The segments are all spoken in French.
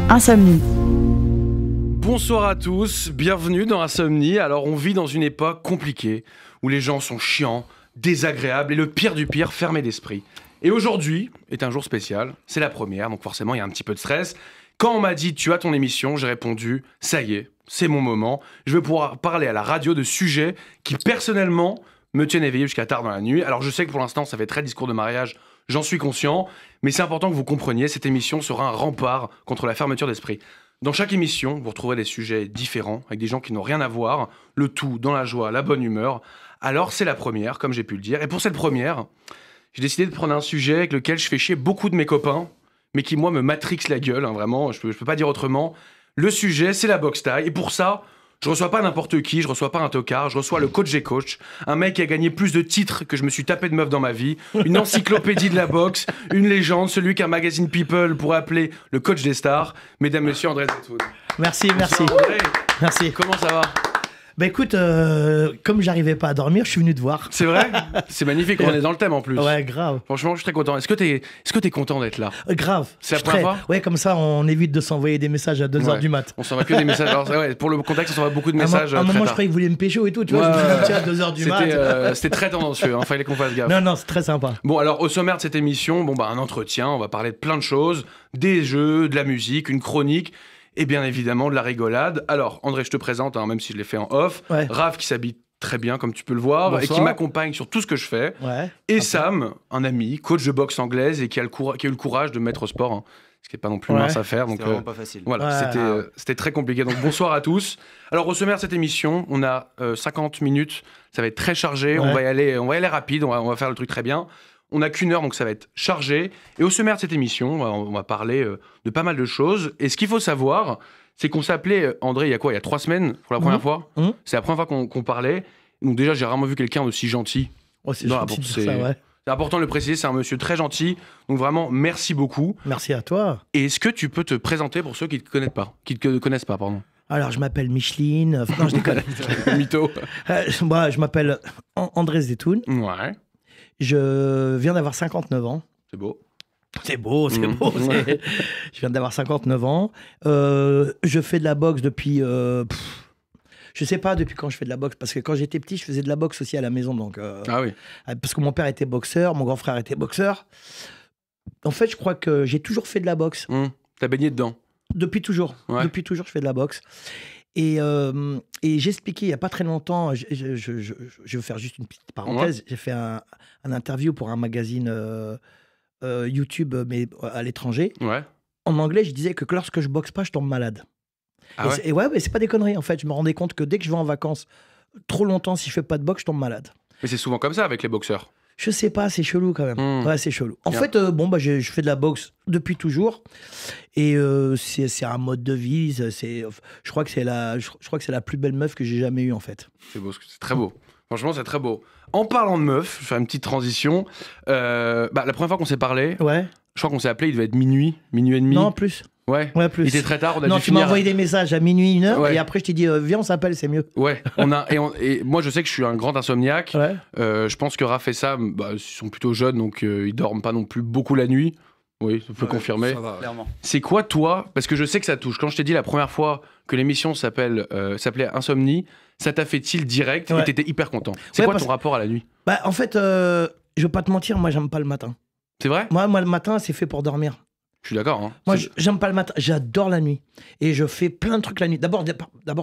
Insomnie. Bonsoir à tous, bienvenue dans Insomnie. Alors on vit dans une époque compliquée où les gens sont chiants, désagréables et le pire du pire, fermés d'esprit. Et aujourd'hui est un jour spécial, c'est la première, donc forcément il y a un petit peu de stress. Quand on m'a dit tu as ton émission, j'ai répondu ça y est, c'est mon moment. Je vais pouvoir parler à la radio de sujets qui personnellement me tiennent éveillé jusqu'à tard dans la nuit. Alors je sais que pour l'instant ça fait très discours de mariage, j'en suis conscient, mais c'est important que vous compreniez, cette émission sera un rempart contre la fermeture d'esprit. Dans chaque émission, vous retrouverez des sujets différents, avec des gens qui n'ont rien à voir, le tout dans la joie, la bonne humeur. Alors c'est la première, comme j'ai pu le dire. Et pour cette première, j'ai décidé de prendre un sujet avec lequel je fais chier beaucoup de mes copains, mais qui moi me matrixe la gueule, hein, vraiment, je peux pas dire autrement. Le sujet, c'est la boxe thaï, et pour ça, je reçois pas n'importe qui, je reçois pas un tocard, je reçois le coach des coachs, un mec qui a gagné plus de titres que je me suis tapé de meufs dans ma vie, une encyclopédie de la boxe, une légende, celui qu'un magazine People pourrait appeler le coach des stars. Mesdames, messieurs, André Zetoun. Merci. André, Merci. comment ça va? Bah écoute, comme j'arrivais pas à dormir, je suis venu te voir. C'est vrai? C'est magnifique, on est dans le thème en plus. Ouais, grave. Franchement, je suis très content. Est-ce que t'es content d'être là? Grave. C'est la première fois? Ouais, comme ça, on évite de s'envoyer des messages à 2h du mat. On s'envoie que des messages. Alors, ouais, pour le contexte, on s'envoie beaucoup de messages. À un moment, très je tard. croyais que vous vouliez me pécho et tout, tu vois. Je me suis dit, tiens, à 2h du mat. C'était très tendancieux, hein, fallait qu'on fasse gaffe. Non, c'est très sympa. Bon, alors, au sommaire de cette émission, un entretien, on va parler de plein de choses, des jeux, de la musique, une chronique, et bien évidemment de la rigolade. Alors, André, je te présente, hein, même si je l'ai fait en off, Ouais. Raph qui s'habille très bien, comme tu peux le voir, Bonsoir. et qui m'accompagne sur tout ce que je fais, Ouais. et Sam, un ami, coach de boxe anglaise, et qui a eu le courage de me mettre au sport, hein, ce qui n'est pas non plus mince à faire. Donc, C'est vraiment pas facile. voilà, Ouais. c'était très compliqué. Donc bonsoir à tous. Alors au sommaire de cette émission, on a 50 minutes, ça va être très chargé, Ouais. on va y aller rapide, on va faire le truc très bien. On n'a qu'1 heure, donc ça va être chargé. Et au sommaire de cette émission, on va parler de pas mal de choses. Et ce qu'il faut savoir, c'est qu'on s'appelait, André, il y a 3 semaines, pour la première fois. C'est la première fois qu'on parlait. Donc déjà, j'ai rarement vu quelqu'un d'aussi gentil. Oh, c'est Non, gentil bon, de dire ça, ouais. C'est important de le préciser, c'est un monsieur très gentil. Donc vraiment, merci beaucoup. Merci à toi. Et est-ce que tu peux te présenter pour ceux qui ne te connaissent pas, pardon. Alors, je m'appelle Micheline. Non, je déconne. Mytho. Moi, je m'appelle André Zetoun. Ouais, Je viens d'avoir 59 ans. c'est beau. C'est beau. Ouais. Je viens d'avoir 59 ans. Je fais de la boxe depuis... je sais pas depuis quand je fais de la boxe, parce que quand j'étais petit, je faisais de la boxe aussi à la maison. Donc, Ah oui. parce que mon père était boxeur, mon grand frère était boxeur. En fait, je crois que j'ai toujours fait de la boxe. T'as baigné dedans. Depuis toujours. Ouais. Depuis toujours, je fais de la boxe. Et j'expliquais il n'y a pas très longtemps, je vais faire juste une petite parenthèse, j'ai fait un interview pour un magazine YouTube, mais à l'étranger. Ouais. En anglais, je disais que lorsque je boxe pas, je tombe malade. Ah ouais. Et ouais, mais c'est pas des conneries en fait. Je me rendais compte que dès que je vais en vacances trop longtemps, si je fais pas de boxe, je tombe malade. Mais c'est souvent comme ça avec les boxeurs. Je sais pas, c'est chelou quand même. Ouais, c'est chelou. En Bien. fait, je fais de la boxe depuis toujours. Et c'est un mode de vie. Je crois que c'est la plus belle meuf que j'ai jamais eue en fait. C'est beau, c'est très beau. Franchement, c'est très beau. En parlant de meuf, je vais faire une petite transition. La première fois qu'on s'est parlé, Ouais. je crois qu'on s'est appelé, il devait être minuit et demi. Non, plus. Ouais. Ouais, plus. Il était très tard, on a Non, dû tu m'as finir. envoyé des messages à minuit, 1h, Ouais. et après je t'ai dit, viens, on s'appelle, c'est mieux. Ouais. Et moi, je sais que je suis un grand insomniaque. Ouais. Je pense que Raph et Sam, ils sont plutôt jeunes, donc ils dorment pas non plus beaucoup la nuit. Oui, ça peut confirmer. Ça va, clairement. C'est quoi, toi? Parce que je sais que ça touche. Quand je t'ai dit la première fois que l'émission s'appelait Insomnie, ça t'a fait-il direct Ouais. et t'étais hyper content. C'est Ouais, quoi parce- ton rapport à la nuit? Bah, en fait, je vais pas te mentir, moi, j'aime pas le matin. C'est vrai? Moi, le matin, c'est fait pour dormir. Je suis d'accord. Hein. Moi, C'est- j'aime pas le matin, j'adore la nuit. Et je fais plein de trucs la nuit. D'abord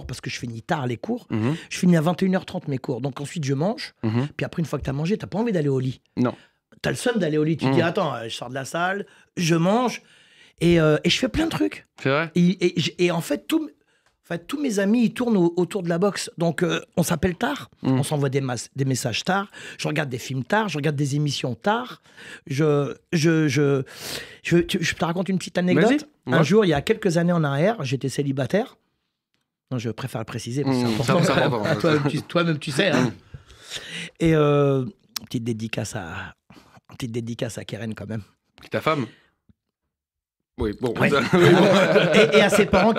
parce que je finis tard les cours. Mhm, Je finis à 21h30 mes cours. Donc ensuite, je mange. mhm. Puis après, une fois que t'as mangé, t'as pas envie d'aller au lit. Non. T'as le seum d'aller au lit. Tu te Mhm. dis, attends, je sors de la salle, je mange. Et je fais plein de trucs. C'est vrai? Et en fait, tous mes amis, ils tournent autour de la boxe. Donc, on s'appelle tard. Mm. On s'envoie des messages tard. Je regarde des films tard. Je regarde des émissions tard. Je te raconte une petite anecdote. Vas-y. Ouais. Un jour, il y a quelques années en arrière, j'étais célibataire. Non, je préfère le préciser, parce que c'est important. c'est important. Toi-même, tu sais. Hein. Et petite dédicace à Keren, quand même. Ta femme? Oui, bon. Ouais. Oui, bon. et à ses parents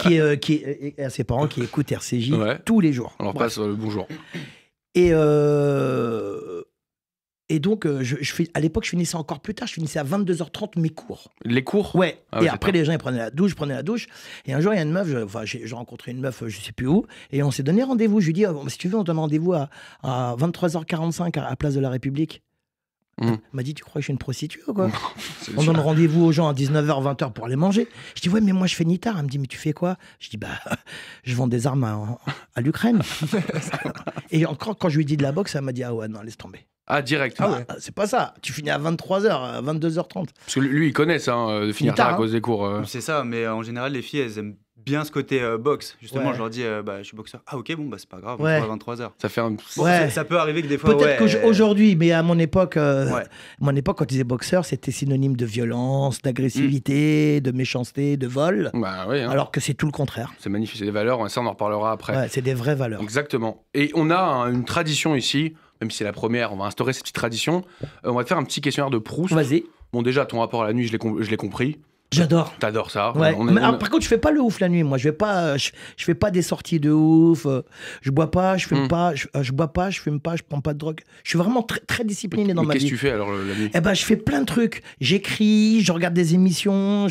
qui écoutent RCJ Ouais. tous les jours. On leur Bref. passe le bonjour. Et Et donc, à l'époque, je finissais encore plus tard. Je finissais à 22h30 mes cours. Les cours? Ouais. Ah, et après, les gens, ils prenaient la douche, je prenais la douche. Et un jour, il y a une meuf, j'ai rencontré une meuf, je sais plus où, et on s'est donné rendez-vous. Je lui ai dit, si tu veux, on donne rendez-vous à 23h45 à Place de la République. Elle m'a dit, tu crois que je suis une prostituée ou quoi? On donne rendez-vous aux gens à 19h, 20h pour aller manger. Je dis, ouais, mais moi, je fais nitard. Elle me dit, mais tu fais quoi? Je dis, bah, je vends des armes à l'Ukraine. Et encore, quand je lui ai dit de la boxe, elle m'a dit, ah ouais, non, laisse tomber. Ah, direct. Ah ouais. C'est pas ça. Tu finis à 23h, à 22h30. Parce que lui, il connaît ça, de finir tard à cause des cours. C'est ça, mais en général, les filles, elles aiment bien ce côté boxe. Justement, Ouais. je leur dis, je suis boxeur. Ah, ok, bon, bah, c'est pas grave, Ouais. on va à 23h. Ça fait un... Ouais. Ça peut arriver que des fois, Peut-être qu'aujourd'hui, mais à mon époque, Ouais. quand tu disais boxeur, c'était synonyme de violence, d'agressivité, de méchanceté, de vol. Bah oui, hein. Alors que c'est tout le contraire. C'est magnifique, c'est des valeurs, ça on en reparlera après. Ouais, c'est des vraies valeurs. Exactement. Et on a une tradition ici, même si c'est la première, on va instaurer cette petite tradition. On va te faire un petit questionnaire de Proust. Vas-y. Bon, déjà, ton rapport à la nuit, je l'ai compris. J'adore. T'adores ça. Ouais. Alors, par contre, je fais pas le ouf la nuit. Moi, je fais pas des sorties de ouf. Je bois pas, je fume pas, je bois pas, je fume pas, je prends pas de drogue. Je suis vraiment très, très discipliné dans ma vie. Qu'est-ce que tu fais alors la nuit? Eh ben, je fais plein de trucs. J'écris, je regarde des émissions,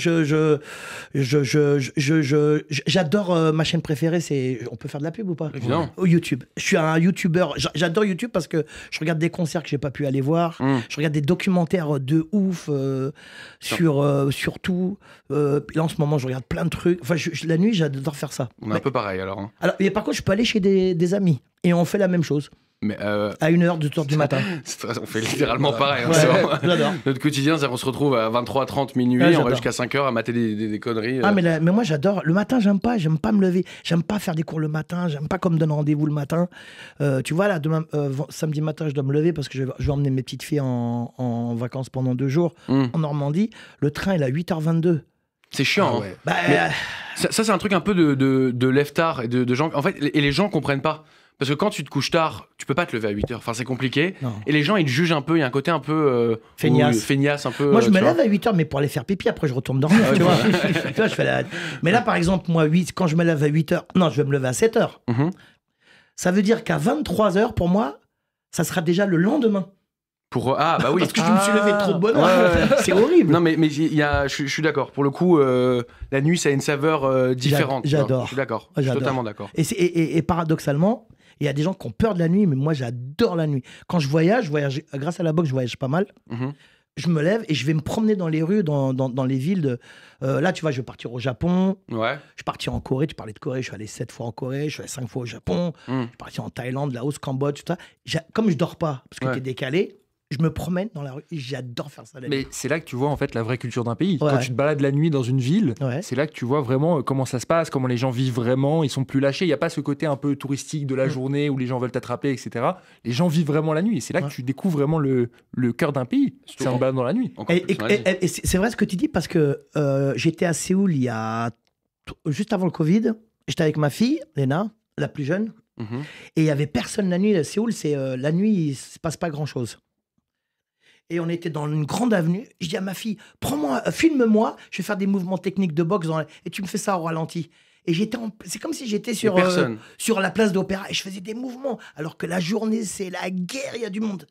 j'adore ma chaîne préférée, c'est... On peut faire de la pub ou pas? Évidemment. YouTube. Je suis un YouTuber. J'adore YouTube parce que je regarde des concerts que j'ai pas pu aller voir. Je regarde des documentaires de ouf sur tout. Là, en ce moment, je regarde plein de trucs. Enfin, la nuit, j'adore faire ça. On est un peu pareil alors. Hein. Alors, mais par contre, je peux aller chez des amis et on fait la même chose. Mais à 1h, 2h du matin. On fait littéralement pareil. Hein, ouais, j'adore. Notre quotidien, c'est qu'on se retrouve à 23h30 minuit, on va jusqu'à 5h à mater des conneries. Ah, mais moi j'adore. Le matin, j'aime pas me lever. J'aime pas faire des cours le matin. J'aime pas qu'on me donne rendez-vous le matin. Tu vois, là, demain, samedi matin, je dois me lever parce que je vais emmener mes petites filles en vacances pendant 2 jours en Normandie. Le train, il est à 8h22. C'est chiant. Ah ouais. Hein. Bah, ça, c'est un truc un peu de lève-tard et de gens. En fait, et les gens comprennent pas. Parce que quand tu te couches tard, tu peux pas te lever à 8h. Enfin, c'est compliqué. Non. Et les gens, ils te jugent un peu. Il y a un côté un peu... feignasse un peu. Moi, je me lève à 8h, mais pour aller faire pipi, après, je retourne dormir. Tu vois, je fais Mais là, par exemple, moi, quand je me lève à 8h... Non, je vais me lever à 7h. Ça veut dire qu'à 23h, pour moi, ça sera déjà le lendemain. Ah, bah oui. Parce que je me suis levé trop de bonne heure. C'est horrible. Non, mais je suis d'accord. Pour le coup, la nuit, ça a une saveur différente. J'adore. Je suis d'accord. Je suis totalement d'accord. Et paradoxalement, il y a des gens qui ont peur de la nuit, mais moi, j'adore la nuit. Quand je voyage, grâce à la boxe, je voyage pas mal. Je me lève et je vais me promener dans les rues, dans les villes. Là, tu vois, je vais partir au Japon. Ouais. Je suis parti en Corée. Tu parlais de Corée. Je suis allé 7 fois en Corée. Je suis allé 5 fois au Japon. Je suis parti en Thaïlande, Laos, Cambodge, tout ça. Comme je dors pas, parce que tu es décalé, je me promène dans la rue et j'adore faire ça la nuit. Mais c'est là que tu vois en fait la vraie culture d'un pays. Quand tu te balades la nuit dans une ville, c'est là que tu vois vraiment comment ça se passe, comment les gens vivent vraiment. Ils sont plus lâchés. Il n'y a pas ce côté un peu touristique de la journée où les gens veulent t'attraper, etc. Les gens vivent vraiment la nuit. Et c'est là que tu découvres vraiment le cœur d'un pays. C'est en baladant la nuit. Et c'est vrai ce que tu dis parce que j'étais à Séoul juste avant le Covid. J'étais avec ma fille, Léna, la plus jeune. Et il n'y avait personne la nuit. À Séoul, la nuit, il ne se passe pas grand-chose. Et on était dans une grande avenue. Je dis à ma fille, filme-moi, je vais faire des mouvements techniques de boxe et tu me fais ça au ralenti. Et c'est comme si j'étais sur la place d'Opéra et je faisais des mouvements. Alors que la journée, c'est la guerre, il y a du monde.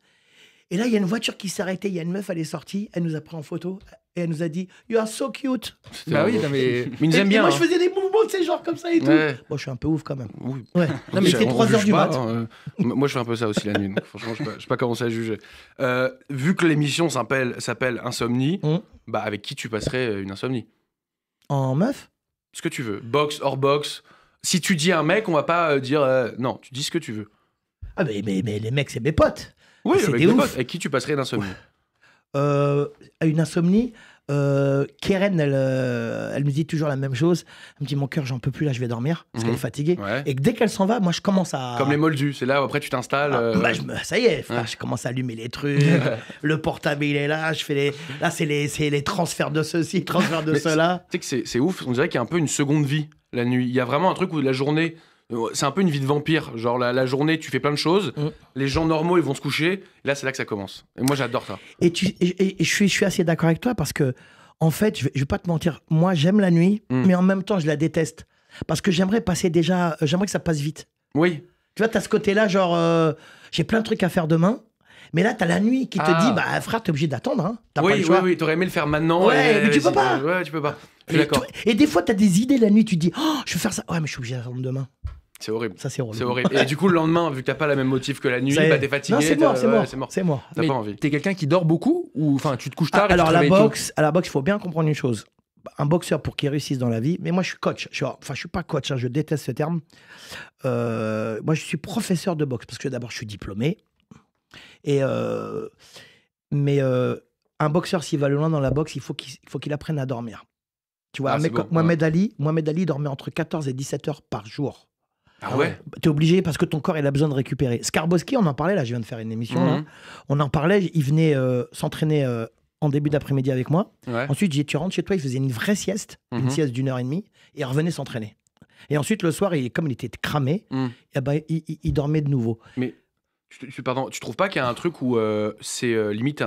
Et là, il y a une voiture qui s'est arrêtée. Il y a une meuf, elle est sortie. Elle nous a pris en photo. Et elle nous a dit « You are so cute ». Bah oui, non mais... ils nous aiment bien. Moi, je faisais des mouvements de ces genres comme ça et tout. Bon, je suis un peu ouf quand même. Oui. Ouais. Non, mais c'était 3h du mat. Moi, je fais un peu ça aussi la nuit. Donc, franchement, je ne sais pas commencer à juger. Vu que l'émission s'appelle Insomnie, bah, avec qui tu passerais une insomnie? En meuf? Ce que tu veux. Box, hors box. Si tu dis un mec, on va pas dire... non, tu dis ce que tu veux. Ah, mais les mecs, c'est mes potes. Oui, avec des potes. Avec qui tu passerais une insomnie? Une insomnie, Keren, elle me dit toujours la même chose. Elle me dit, mon cœur, j'en peux plus, là, je vais dormir, parce qu'elle est fatiguée. Et dès qu'elle s'en va, moi, je commence à... Comme les moldus, c'est là où après tu t'installes... ça y est, frère, je commence à allumer les trucs, le portable, il est là, là, c'est les transferts de ceci, transferts de cela. Tu sais que c'est ouf, on dirait qu'il y a un peu une seconde vie, la nuit. Il y a vraiment un truc où la journée... C'est un peu une vie de vampire. Genre, la journée, tu fais plein de choses. Les gens normaux, ils vont se coucher. Et là, c'est là que ça commence. Et moi, j'adore ça. Et je suis assez d'accord avec toi parce que, en fait, je vais pas te mentir. Moi, j'aime la nuit, mais en même temps, je la déteste. Parce que j'aimerais que ça passe vite. Oui. Tu vois, tu as ce côté-là, genre, j'ai plein de trucs à faire demain. Mais là, t'as la nuit qui te dit, bah frère, t'es obligé d'attendre. Hein. T'as pas le choix. Oui, t'aurais aimé le faire maintenant. Ouais, mais tu peux pas. Ouais, tu peux pas. Je suis d'accord. Et des fois, t'as des idées la nuit, tu te dis, oh, je vais faire ça. Ouais, mais je suis obligé d'attendre demain. C'est horrible. Ça, c'est horrible. C'est horrible. Et du coup, le lendemain, vu que t'as pas la même motif que la nuit, bah t'es fatigué. Non, c'est mort. C'est mort. T'as pas envie. T'es quelqu'un qui dort beaucoup ou enfin tu te couches tard et alors tu te réveilles à la boxe, il faut bien comprendre une chose. Un boxeur pour qu'il réussisse dans la vie, mais moi je suis coach. Je suis pas coach, hein, je déteste ce terme. Moi je suis professeur de boxe parce que d'abord je suis diplômé. Mais un boxeur s'il va loin dans la boxe, il faut qu'il apprenne à dormir. Tu vois, Mohamed Ali dormait entre 14 et 17 heures par jour. Ah ouais. T'es obligé parce que ton corps il a besoin de récupérer. Skarbowski, on en parlait là, je viens de faire une émission là. On en parlait, il venait s'entraîner en début d'après-midi avec moi. Ouais. Ensuite, tu rentres chez toi, il faisait une vraie sieste, une sieste d'1h30, et il revenait s'entraîner. Et ensuite, le soir, comme il était cramé, et ben, il dormait de nouveau. Mais pardon, tu trouves pas qu'il y a un truc où c'est limite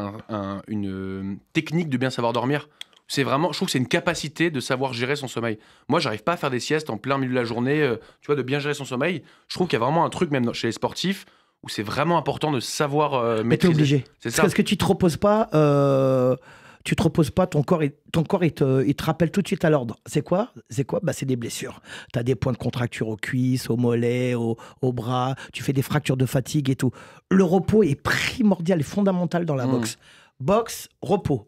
une technique de bien savoir dormir? C'est vraiment, je trouve que c'est une capacité de savoir gérer son sommeil. Moi, j'arrive pas à faire des siestes en plein milieu de la journée, tu vois, de bien gérer son sommeil. Je trouve qu'il y a vraiment un truc, même chez les sportifs, où c'est vraiment important de savoir maîtriser. Mais t'es obligé. C'est ça. Parce que tu te reposes pas, ton corps, il te rappelle tout de suite à l'ordre. C'est quoi? Bah, c'est des blessures. Tu as des points de contracture aux cuisses, aux mollets, aux bras. Tu fais des fractures de fatigue et tout. Le repos est primordial et fondamental dans la boxe. Boxe, repos.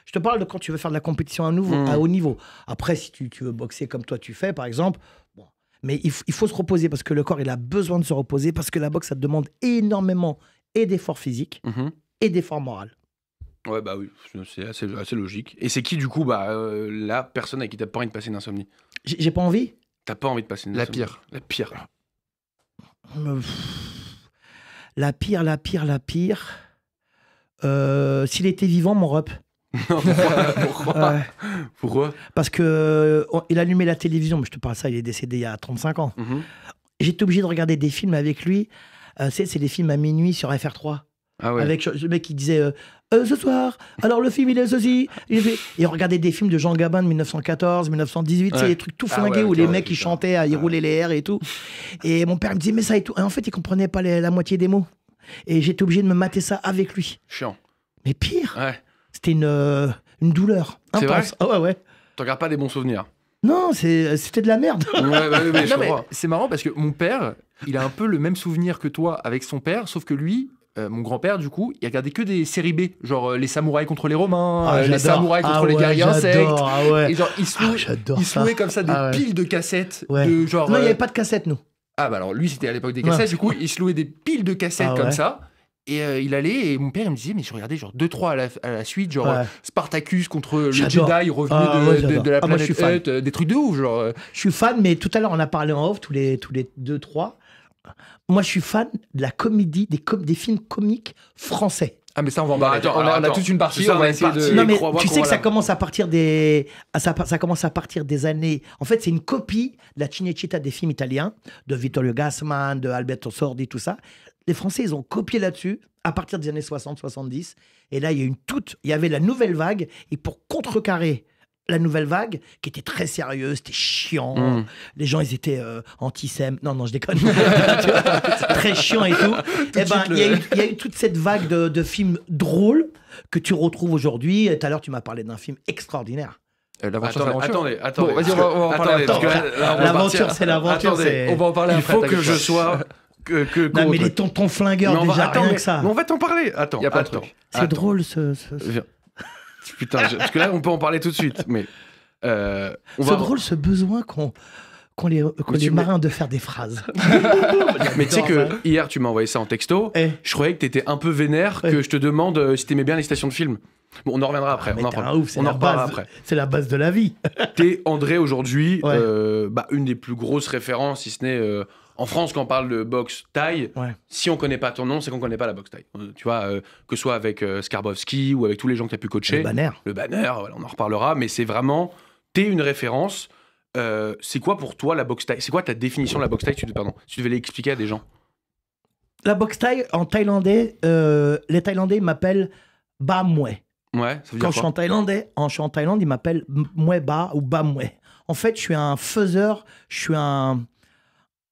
Je te parle de quand tu veux faire de la compétition à haut niveau. Après, si tu veux boxer comme toi tu fais, par exemple, bon. Mais il faut se reposer parce que le corps, il a besoin de se reposer parce que la boxe, ça te demande énormément et d'efforts physiques et d'efforts moraux. Ouais, bah oui, c'est assez logique. Et c'est qui, du coup, la personne avec qui t'as pas envie de passer une insomnie? J'ai pas envie. T'as pas envie de passer une insomnie? La pire. La pire. S'il était vivant, mon rep. Pourquoi? Parce que il allumait la télévision, mais je te parle ça, il est décédé il y a 35 ans. J'étais obligé de regarder des films avec lui. C'est des films à minuit sur FR3. Ah ouais. Avec le mec qui disait ce soir, alors le film il est ceci. Et on regardait des films de Jean Gabin de 1914, 1918, c'est des trucs tout flingués où les mecs ils chantaient, ils roulaient les airs et tout. Et mon père me disait mais ça et tout. Et en fait, il comprenait pas la moitié des mots. Et j'étais obligé de me mater ça avec lui. Chiant. Mais pire, c'était une douleur intense. C'est vrai? Ah ouais. T'en gardes pas des bons souvenirs? Non, c'était de la merde. Mais c'est marrant parce que mon père, il a un peu le même souvenir que toi avec son père, sauf que lui, mon grand-père, du coup, il regardait que des séries B, genre les samouraïs contre les Romains, les samouraïs contre les guerriers insectes. Et genre, il se louait comme ça des piles de cassettes. De genre, non, il n'y avait pas de cassettes, nous. Ah, bah alors lui, c'était à l'époque des cassettes, du coup, il se louait des piles de cassettes comme ça. Et il allait, et mon père, il me disait, mais je regardais genre 2-3 à la suite, genre Spartacus contre le Jedi revenu de la planète Hutt, des trucs de ouf. Genre. Je suis fan, mais tout à l'heure, on a parlé en off, tous les 2-3. Moi, je suis fan de la comédie, des films comiques français. Ah, mais ça, on va en parler. On a toute une partie, on va essayer de... Non, mais tu sais que ça commence à partir des années... En fait, c'est une copie de la Cinecittà des films italiens, de Vittorio Gassman, de Alberto Sordi, tout ça. Les Français, ils ont copié là-dessus à partir des années 60-70. Et là, il y avait la nouvelle vague. Et pour contrecarrer la nouvelle vague, qui était très sérieuse, c'était chiant. Les gens, ils étaient anti-sème. Non, je déconne. Très chiant et tout. Et ben, il y a eu toute cette vague de films drôles que tu retrouves aujourd'hui. Tout à l'heure, tu m'as parlé d'un film extraordinaire. Attendez. Bon, vas-y, on va en parler. L'aventure, c'est l'aventure. On va en parler après. Il faut que je sois... non, mais les tontons flingueurs, déjà, rien que ça. Mais on va t'en parler. Attends. C'est drôle, Putain, parce que là, on peut en parler tout de suite. Mais c'est drôle, ce besoin qu'ont les marins de faire des phrases. Mais tu sais que hier, tu m'as envoyé ça en texto. Je croyais que t'étais un peu vénère, que je te demande si t'aimais bien les citations de films. Bon, on en reviendra après. On en reparlera après. C'est la base de la vie. T'es André aujourd'hui, une des plus grosses références, si ce n'est en France, quand on parle de boxe thaï. Si on connaît pas ton nom, c'est qu'on connaît pas la boxe thaï. Tu vois, que ce soit avec Skarbowski ou avec tous les gens que t'as pu coacher. Le banner, voilà, on en reparlera. Mais c'est vraiment, t'es une référence. C'est quoi pour toi la boxe thaï? C'est quoi ta définition de la boxe thaï? Si tu devais l'expliquer à des gens. La boxe thaï, en thaïlandais, les Thaïlandais m'appellent Ba Moué. Ouais, ça veut dire quand je suis en Thaïlande, ils m'appellent Moué Ba ou Ba Moué. En fait, je suis un faiseur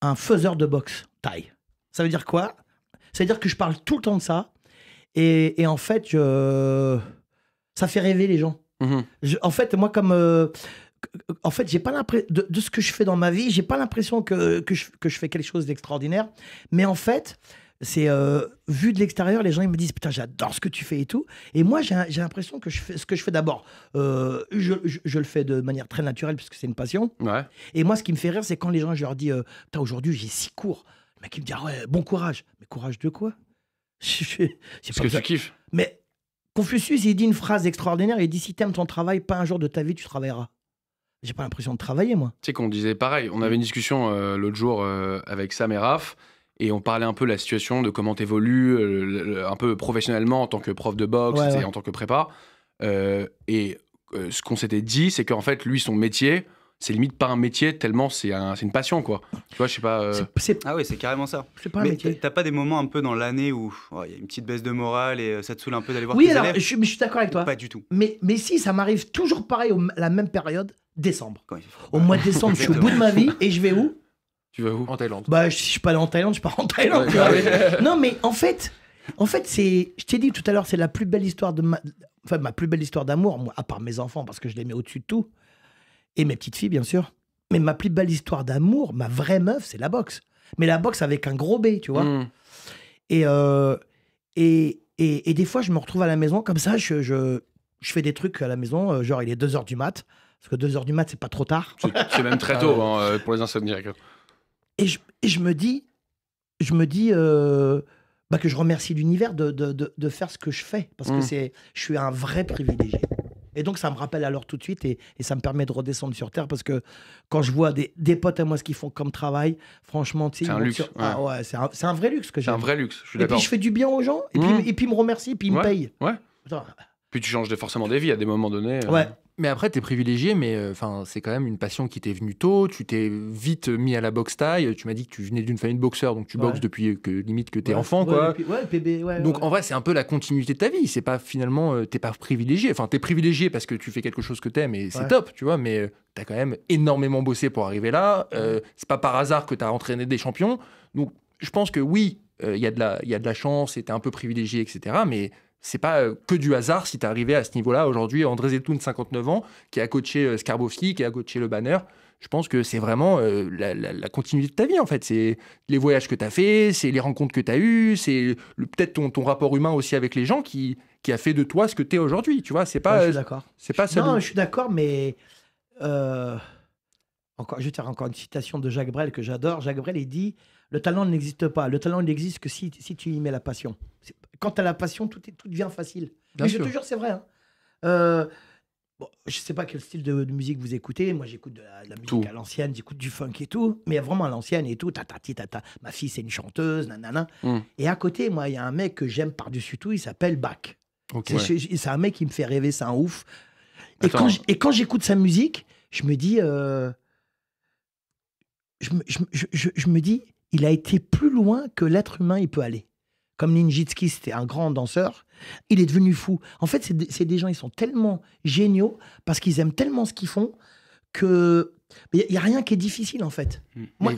de boxe thaï. Ça veut dire quoi? Ça veut dire que je parle tout le temps de ça Et en fait, ça fait rêver les gens. En fait, moi, en fait, j'ai pas l'impression de ce que je fais dans ma vie, j'ai pas l'impression que je fais quelque chose d'extraordinaire. Mais en fait, c'est vu de l'extérieur, les gens ils me disent putain, j'adore ce que tu fais et tout. Et moi, j'ai l'impression que ce que je fais d'abord, je le fais de manière très naturelle puisque c'est une passion. Ouais. Et moi, ce qui me fait rire, c'est quand les gens, je leur dis putain, aujourd'hui j'ai 6 cours. Le mec il me dit ah ouais, bon courage. Mais courage de quoi? Parce que tu kiffes. Mais Confucius, il dit une phrase extraordinaire. Il dit si t'aimes ton travail, pas un jour de ta vie tu travailleras. J'ai pas l'impression de travailler, moi. Tu sais qu'on disait pareil. On avait une discussion l'autre jour avec Sam et Raph. Et on parlait un peu de la situation, de comment t'évolues un peu professionnellement en tant que prof de boxe et en tant que prépa. Ce qu'on s'était dit, c'est qu'en fait, lui, son métier, c'est limite pas un métier, tellement c'est une passion, quoi. Tu vois, je sais pas... Ah oui, c'est carrément ça. C'est pas un métier. T'as pas des moments un peu dans l'année où il y a une petite baisse de morale et ça te saoule un peu d'aller voir tes élèves? Oui, alors, je suis d'accord avec toi. Pas du tout. Mais si, ça m'arrive toujours pareil, la même période, décembre. Au mois de décembre, je suis au bout de ma vie et je vais où? Tu vas où? En Thaïlande. Bah, si je suis pas allé en Thaïlande, je pars en Thaïlande. Non, mais en fait, c'est... Je t'ai dit tout à l'heure, c'est la plus belle histoire ma plus belle histoire d'amour, moi, à part mes enfants, parce que je les mets au-dessus de tout. Et mes petites filles, bien sûr. Mais ma plus belle histoire d'amour, ma vraie meuf, c'est la boxe. Mais la boxe avec un gros B, tu vois. Et des fois, je me retrouve à la maison, comme ça, je fais des trucs à la maison, genre il est 2h du mat. Parce que 2h du mat, c'est pas trop tard. C'est même très tôt pour les insomniaques. Et je me dis que je remercie l'univers de faire ce que je fais. Parce que je suis un vrai privilégié. Et donc, ça me rappelle alors tout de suite et ça me permet de redescendre sur Terre parce que quand je vois des potes à moi ce qu'ils font comme travail, franchement, tu sais, c'est un luxe. Ah ouais, c'est un vrai luxe que j'ai. C'est un vrai luxe, je suis Et d'accord. puis, je fais du bien aux gens et puis ils me remercient et puis ils me payent. Ouais. Attends. Puis tu changes forcément des vies à des moments donnés. Ouais. Mais après, t'es privilégié, mais c'est quand même une passion qui t'est venue tôt. Tu t'es vite mis à la boxe taille. Tu m'as dit que tu venais d'une famille de boxeurs, donc tu boxes depuis limite que t'es enfant, quoi. Donc en vrai, c'est un peu la continuité de ta vie. C'est pas finalement, t'es pas privilégié. Enfin, t'es privilégié parce que tu fais quelque chose que t'aimes et c'est top, tu vois. Mais t'as quand même énormément bossé pour arriver là. C'est pas par hasard que t'as entraîné des champions. Donc je pense que oui, il y a de la chance et t'es un peu privilégié, etc. Mais c'est pas que du hasard si t'es arrivé à ce niveau-là. Aujourd'hui, André Zetoun, 59 ans, qui a coaché Skarbowski, qui a coaché le Banner. Je pense que c'est vraiment la continuité de ta vie, en fait. C'est les voyages que t'as fait, c'est les rencontres que t'as eues, c'est peut-être ton rapport humain aussi avec les gens qui a fait de toi ce que t'es aujourd'hui, tu vois. C'est pas... je suis d'accord. C'est pas ça. Non, je suis d'accord, mais... je vais te faire encore une citation de Jacques Brel que j'adore. Jacques Brel, il dit... Le talent n'existe pas. Le talent, il n'existe que si tu y mets la passion. Quand tu as la passion, tout devient facile. Mais je te jure, c'est vrai. Hein. Je ne sais pas quel style de musique vous écoutez. Moi, j'écoute de la musique tout. À l'ancienne, j'écoute du funk et tout. Mais vraiment à l'ancienne et tout. Ma fille, c'est une chanteuse, nanana. Et à côté, moi, il y a un mec que j'aime par-dessus tout. Il s'appelle Bach. Okay. C'est un mec qui me fait rêver. C'est un ouf. Et quand j'écoute sa musique, je me dis... je me dis... Il a été plus loin que l'être humain il peut aller. Comme Nijinsky, c'était un grand danseur, il est devenu fou. En fait, c'est des gens, ils sont tellement géniaux parce qu'ils aiment tellement ce qu'ils font que il n'y a rien qui est difficile, en fait. Moi,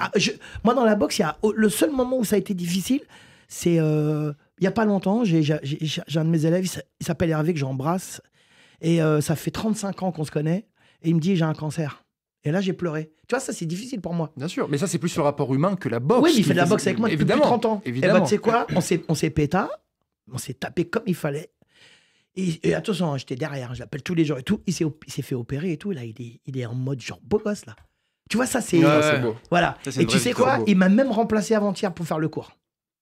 dans la boxe, le seul moment où ça a été difficile, c'est il n'y a pas longtemps, j'ai un de mes élèves, il s'appelle Hervé, que j'embrasse, et ça fait 35 ans qu'on se connaît, et il me dit, j'ai un cancer. Et là, j'ai pleuré. Tu vois, ça, c'est difficile pour moi. Bien sûr, mais ça, c'est plus le rapport humain que la boxe. Oui, il fait de la boxe avec moi depuis plus de 30 ans. Évidemment. Et bah, tu sais quoi, on s'est péta, on s'est tapé comme il fallait. Et attention, j'étais derrière, je l'appelle tous les jours et tout. Il s'est fait opérer et tout. Là, il est en mode genre beau gosse, là. Tu vois, ça, c'est... c'est beau. Voilà. Ça, et tu sais quoi, il m'a même remplacé avant-hier pour faire le cours.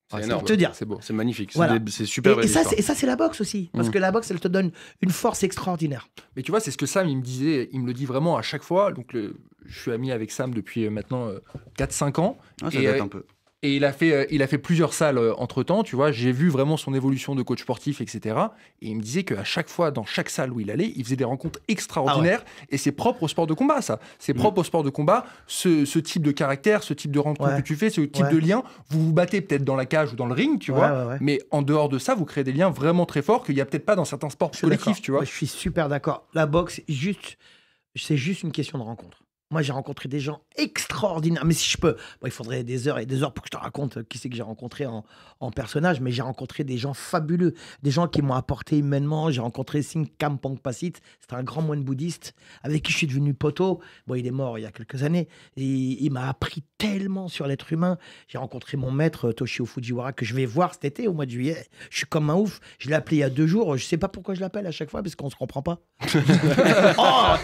C'est énorme. Te dire. C'est beau, c'est magnifique. Voilà. C'est super. Et ça, c'est la boxe aussi. Parce que la boxe, elle te donne une force extraordinaire. Mais tu vois, c'est ce que Sam, il me disait, il me le dit vraiment à chaque fois. Donc, je suis ami avec Sam depuis maintenant 4-5 ans. Ah, ça date un peu. Et il a fait plusieurs salles entre-temps, tu vois. J'ai vu vraiment son évolution de coach sportif, etc. Et il me disait qu'à chaque fois, dans chaque salle où il allait, il faisait des rencontres extraordinaires. Ah ouais. Et c'est propre au sport de combat, ça. C'est propre au sport de combat. Ce type de caractère, ce type de rencontre que tu fais, ce type de lien, vous vous battez peut-être dans la cage ou dans le ring, tu vois. Ouais. Mais en dehors de ça, vous créez des liens vraiment très forts qu'il n'y a peut-être pas dans certains sports collectifs, tu vois. Je suis super d'accord. La boxe, c'est juste une question de rencontre. Moi, j'ai rencontré des gens extraordinaires. Mais si je peux, il faudrait des heures et des heures pour que je te raconte qui c'est que j'ai rencontré en personnage. Mais j'ai rencontré des gens fabuleux, des gens qui m'ont apporté humainement. J'ai rencontré Singkam Pongpasit, c'était un grand moine bouddhiste avec qui je suis devenu poteau. Bon, il est mort il y a quelques années. Et il m'a appris tellement sur l'être humain. J'ai rencontré mon maître Toshio Fujiwara que je vais voir cet été au mois de juillet. Je suis comme un ouf. Je l'ai appelé il y a 2 jours. Je sais pas pourquoi je l'appelle à chaque fois parce qu'on se comprend pas.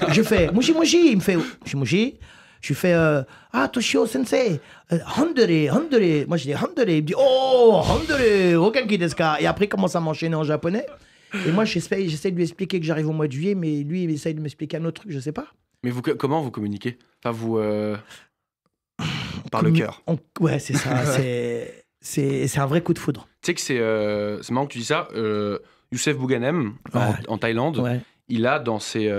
Je fais Mushi Mushi. Il me fait Mushi Mushi. Je fais Toshio Sensei, Handere. Moi je dis Handere. Il me dit Handere, Okanki desu ka. Et après il commence à m'enchaîner en japonais. Et moi j'essaie de lui expliquer que j'arrive au mois de juillet, mais lui il essaye de m'expliquer un autre truc, je sais pas. Mais comment vous communiquez? Enfin, vous. Par le cœur. Ouais, c'est ça. c'est un vrai coup de foudre. Tu sais que c'est marrant que tu dis ça. Youssef Bouganem, en Thaïlande. Ouais. Il a dans ses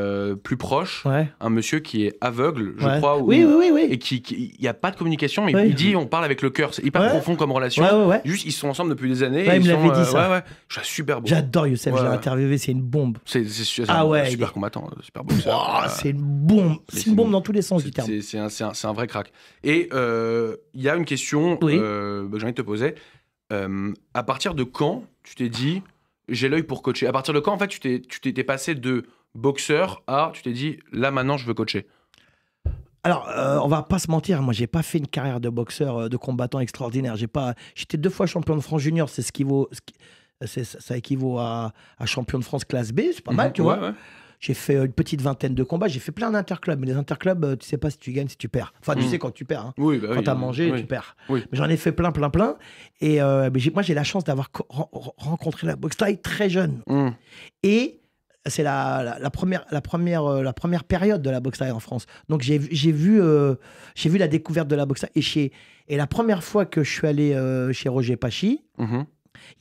plus proches un monsieur qui est aveugle, je crois. Oui. Et il n'y a pas de communication. Il dit on parle avec le cœur. C'est hyper profond comme relation. Juste, ils sont ensemble depuis des années. Il me l'avait dit ça. Je suis super beau. J'adore Youssef, je l'ai interviewé, c'est une bombe. C'est un super combattant, super boxeur. C'est une bombe. C'est une bombe dans tous les sens du terme. C'est un vrai crack. Et il y a une question que j'ai envie de te poser. À partir de quand tu t'es dit j'ai l'œil pour coacher? À partir de quand, en fait, tu t'es passé de boxeur à, tu t'es dit, là, maintenant, je veux coacher? Alors, on va pas se mentir, moi, j'ai pas fait une carrière de boxeur, de combattant extraordinaire. J'étais 2 fois champion de France junior, ça équivaut à champion de France classe B, c'est pas mal, tu vois. Ouais. J'ai fait une petite vingtaine de combats, j'ai fait plein d'interclubs. Mais les interclubs, tu sais pas si tu gagnes, si tu perds. Enfin, tu sais quand tu perds. Hein. Oui, quand t'as mangé, tu perds. Oui. Mais j'en ai fait plein. Et moi, j'ai la chance d'avoir rencontré la boxe thaï très jeune. Et c'est la première période de la boxe thaï en France. Donc, j'ai vu la découverte de la boxe thaï. Et la première fois que je suis allé chez Roger Pachi, il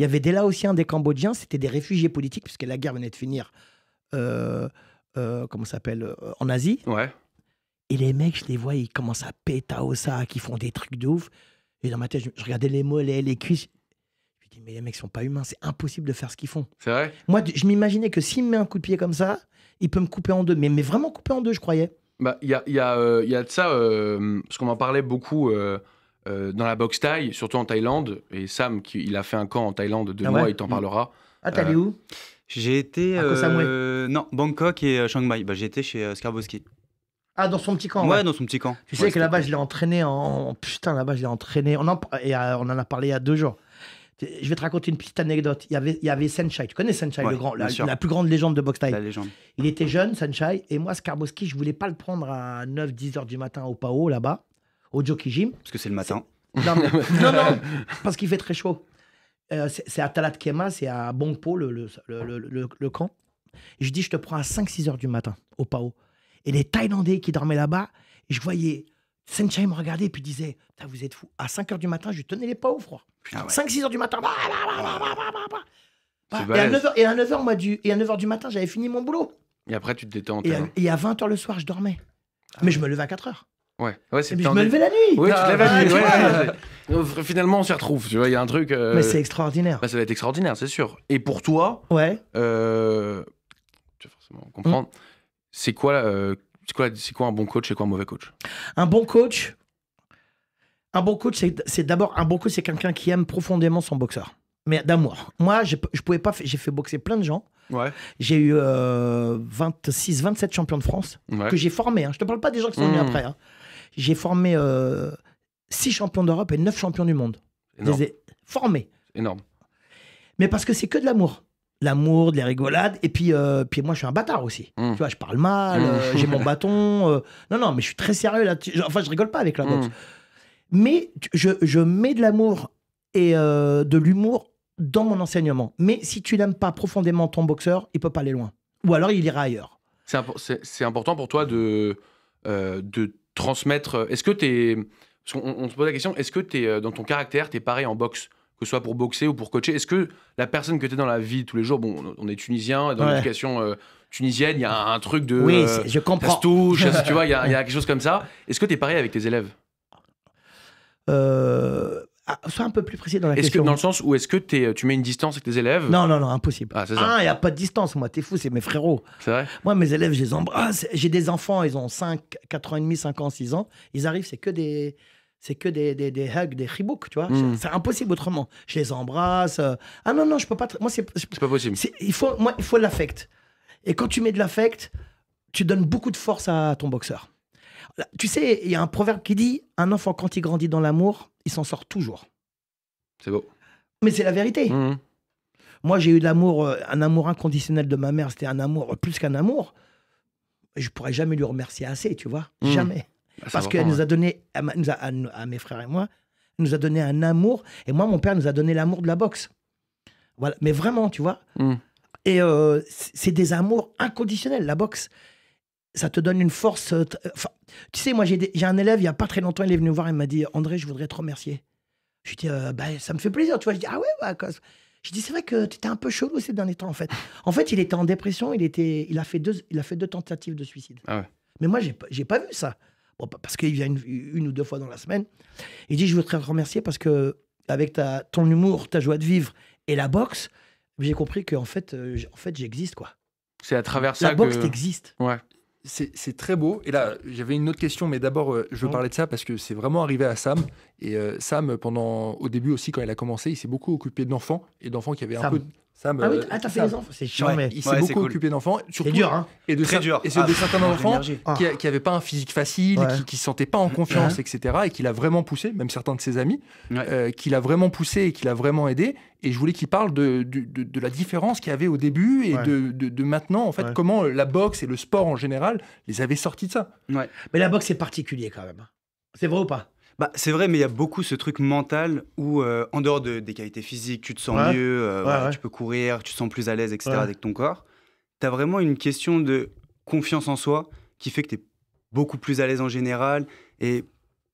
y avait des Laotiens, des Cambodgiens, c'était des réfugiés politiques, puisque la guerre venait de finir. Comment ça s'appelle en Asie. Ouais. Et les mecs, je les vois, ils commencent à péter au sac, ils font des trucs de ouf. Et dans ma tête, je regardais les mollets, les cuisses. Je me dis, mais les mecs sont pas humains, c'est impossible de faire ce qu'ils font. C'est vrai. Moi, je m'imaginais que s'il me met un coup de pied comme ça, il peut me couper en deux. Mais vraiment couper en deux, je croyais. Bah, il y a de ça, parce qu'on en parlait beaucoup dans la boxe thaï, surtout en Thaïlande. Et Sam, il a fait un camp en Thaïlande de 2 mois, il t'en parlera. Ah, t'es allé où? J'ai été non, Bangkok et Chiang Mai. J'ai été chez Skarbowski. Ah, dans son petit camp. Ouais, dans son petit camp. Tu sais que là-bas, je l'ai entraîné là-bas, je l'ai entraîné. On en a parlé il y a 2 jours. Je vais te raconter une petite anecdote. Il y avait Senchai. Tu connais Senchai, la plus grande légende de boxe thaï. La légende. Il était jeune, Senchai. Et moi, Skarbowski, je voulais pas le prendre à 9-10 heures du matin au Pao, là-bas, au Jockey Gym. Parce que c'est le matin. Non, parce qu'il fait très chaud. C'est à Talat Kema, c'est à Bongpo, le camp. Et je dis, je te prends à 5-6 heures du matin, au Pao. Et les Thaïlandais qui dormaient là-bas, et je voyais Senchai me regarder et puis disait, vous êtes fous. À 5 heures du matin, je lui tenais les pas au froid. 5-6 heures du matin. Et à 9 heures du matin, j'avais fini mon boulot. Et après, tu te détends. Et à 20 heures le soir, je dormais. Mais je me levais à 4 heures. Ouais, c'est je me levais la nuit. Oui, tu te lèves la nuit. Finalement, on s'y retrouve. Tu vois, il y a un truc. Mais c'est extraordinaire. Ça va être extraordinaire, c'est sûr. Et pour toi, tu vas forcément comprendre. C'est quoi un bon coach et quoi un mauvais coach? Un bon coach, c'est d'abord c'est quelqu'un qui aime profondément son boxeur, mais d'amour. Moi, je pouvais pas. J'ai fait boxer plein de gens. Ouais. J'ai eu 27 champions de France que j'ai formés. Je te parle pas des gens qui sont venus après. J'ai formé 6 champions d'Europe et 9 champions du monde. Je les ai formés. Énorme. Mais parce que c'est que de l'amour. L'amour, de la rigolade. Et puis moi, je suis un bâtard aussi. Tu vois, je parle mal, j'ai mon bâton. Non, mais je suis très sérieux là. Enfin, je rigole pas avec la boxe. Mais je mets de l'amour et de l'humour dans mon enseignement. Mais si tu n'aimes pas profondément ton boxeur, il peut pas aller loin. Ou alors, il ira ailleurs. C'est important pour toi de transmettre. Est-ce que t'es... Parce qu'on se pose la question, est-ce que t'es, dans ton caractère, t'es pareil en boxe, que ce soit pour boxer ou pour coacher? Est-ce que la personne que t'es dans la vie tous les jours, bon, on est tunisien, dans l'éducation tunisienne, il y a un truc de... Oui, je comprends. Ça se touche, tu vois, il y a quelque chose comme ça. Est-ce que t'es pareil avec tes élèves? sois un peu plus précis dans la Est-ce question. que, dans le sens où est-ce que tu mets une distance avec tes élèves? Non, impossible. Ah, c'est ça. Il n'y a pas de distance, moi, t'es fou, c'est mes frérots. C'est vrai? Moi, mes élèves, je les embrasse. J'ai des enfants, ils ont 4 ans et demi, 5 ans, 6 ans. Ils arrivent, c'est que des hugs, des chibouks, tu vois. C'est impossible autrement. Je les embrasse. Ah non, je peux pas. Moi, c'est pas possible. Il faut de l'affect. Et quand tu mets de l'affect, tu donnes beaucoup de force à ton boxeur. Tu sais, il y a un proverbe qui dit un enfant, quand il grandit dans l'amour, il s'en sort toujours. C'est beau. Mais c'est la vérité. Moi, j'ai eu de l'amour, un amour inconditionnel de ma mère. C'était un amour plus qu'un amour. Je pourrais jamais lui remercier assez, tu vois. Jamais. Parce qu'elle nous a donné, à mes frères et moi, elle nous a donné un amour. Et moi, mon père nous a donné l'amour de la boxe. Voilà. Mais vraiment, tu vois. Et c'est des amours inconditionnels, la boxe. Ça te donne une force. Tu sais, moi, j'ai un élève, il n'y a pas très longtemps, il est venu me voir, il m'a dit « André, je voudrais te remercier. » Je lui ai dit ça me fait plaisir, tu vois. Je dis « Ah ouais, bah, quoi. » Je dis « C'est vrai que tu étais un peu chelou ces derniers temps, en fait. » En fait, il était en dépression, il a fait 2 tentatives de suicide. Ah ouais. Mais moi, j'ai pas vu ça. Bon, parce qu'il vient une ou 2 fois dans la semaine. Il dit « Je voudrais te remercier parce que avec ton humour, ta joie de vivre et la boxe, j'ai compris qu'en fait, j'existe, quoi. » C'est à travers ça la boxe existe. Ouais. C'est très beau. Et là, j'avais une autre question, mais d'abord, je veux parler de ça parce que c'est vraiment arrivé à Sam. Et Sam, au début aussi, quand il a commencé, il s'est beaucoup occupé d'enfants et d'enfants qui avaient un peu. Sam, ah oui, t'as fait des enfants, c'est chiant, mais. Il s'est beaucoup occupé d'enfants. C'est dur, hein. Et de très dur. Et de certains enfants qui n'avaient pas un physique facile, qui ne se sentaient pas en confiance, etc. Et qu'il a vraiment poussé, même certains de ses amis, qu'il a vraiment poussé et qu'il a vraiment aidé. Et je voulais qu'il parle de la différence qu'il y avait au début et de maintenant, en fait, comment la boxe et le sport en général les avaient sortis de ça. Mais la boxe, c'est particulier quand même. C'est vrai ou pas? C'est vrai, mais il y a beaucoup ce truc mental où, en dehors des qualités physiques, tu te sens mieux, tu peux courir, tu te sens plus à l'aise, etc. avec ton corps. Tu as vraiment une question de confiance en soi qui fait que tu es beaucoup plus à l'aise en général. Et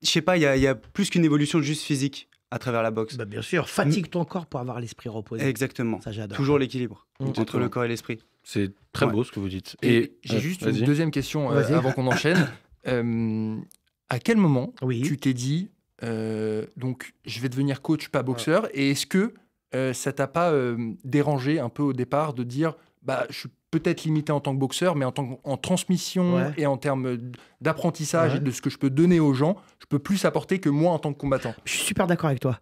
je sais pas, il y a plus qu'une évolution juste physique à travers la boxe. Bien sûr, fatigue ton corps pour avoir l'esprit reposé. Exactement. Ça, j'adore. Toujours l'équilibre entre le corps et l'esprit. C'est très beau ce que vous dites. Et j'ai juste une deuxième question avant qu'on enchaîne. À quel moment tu t'es dit donc je vais devenir coach, pas boxeur, et est-ce que ça t'a pas dérangé un peu au départ de dire je suis peut-être limité en tant que boxeur, mais en transmission et en termes d'apprentissage et de ce que je peux donner aux gens, je peux plus apporter que moi en tant que combattant. Je suis super d'accord avec toi.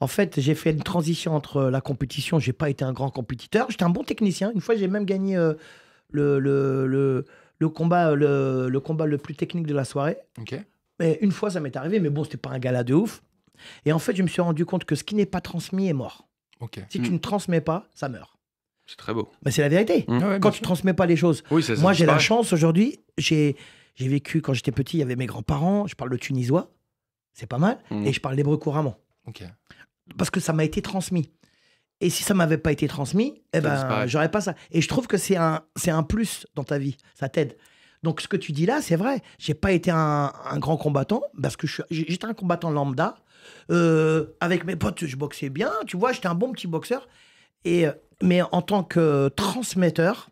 En fait, j'ai fait une transition entre la compétition. J'ai pas été un grand compétiteur. J'étais un bon technicien. Une fois, j'ai même gagné le combat le plus technique de la soirée. Mais une fois, ça m'est arrivé, mais bon, c'était pas un gala de ouf. Et en fait, je me suis rendu compte que ce qui n'est pas transmis est mort. Si tu ne transmets pas, ça meurt. C'est très beau. Mais c'est la vérité. Quand tu ne transmets pas les choses. Moi, j'ai la chance aujourd'hui. J'ai vécu, quand j'étais petit, il y avait mes grands-parents. Je parle le tunisois. C'est pas mal. Et je parle l'hébreu couramment. Parce que ça m'a été transmis. Et si ça ne m'avait pas été transmis, j'aurais pas ça. Et je trouve que c'est un plus dans ta vie. Ça t'aide. Donc, ce que tu dis là, c'est vrai. J'ai pas été un grand combattant parce que j'étais un combattant lambda. Avec mes potes, je boxais bien. Tu vois, j'étais un bon petit boxeur. Mais en tant que transmetteur,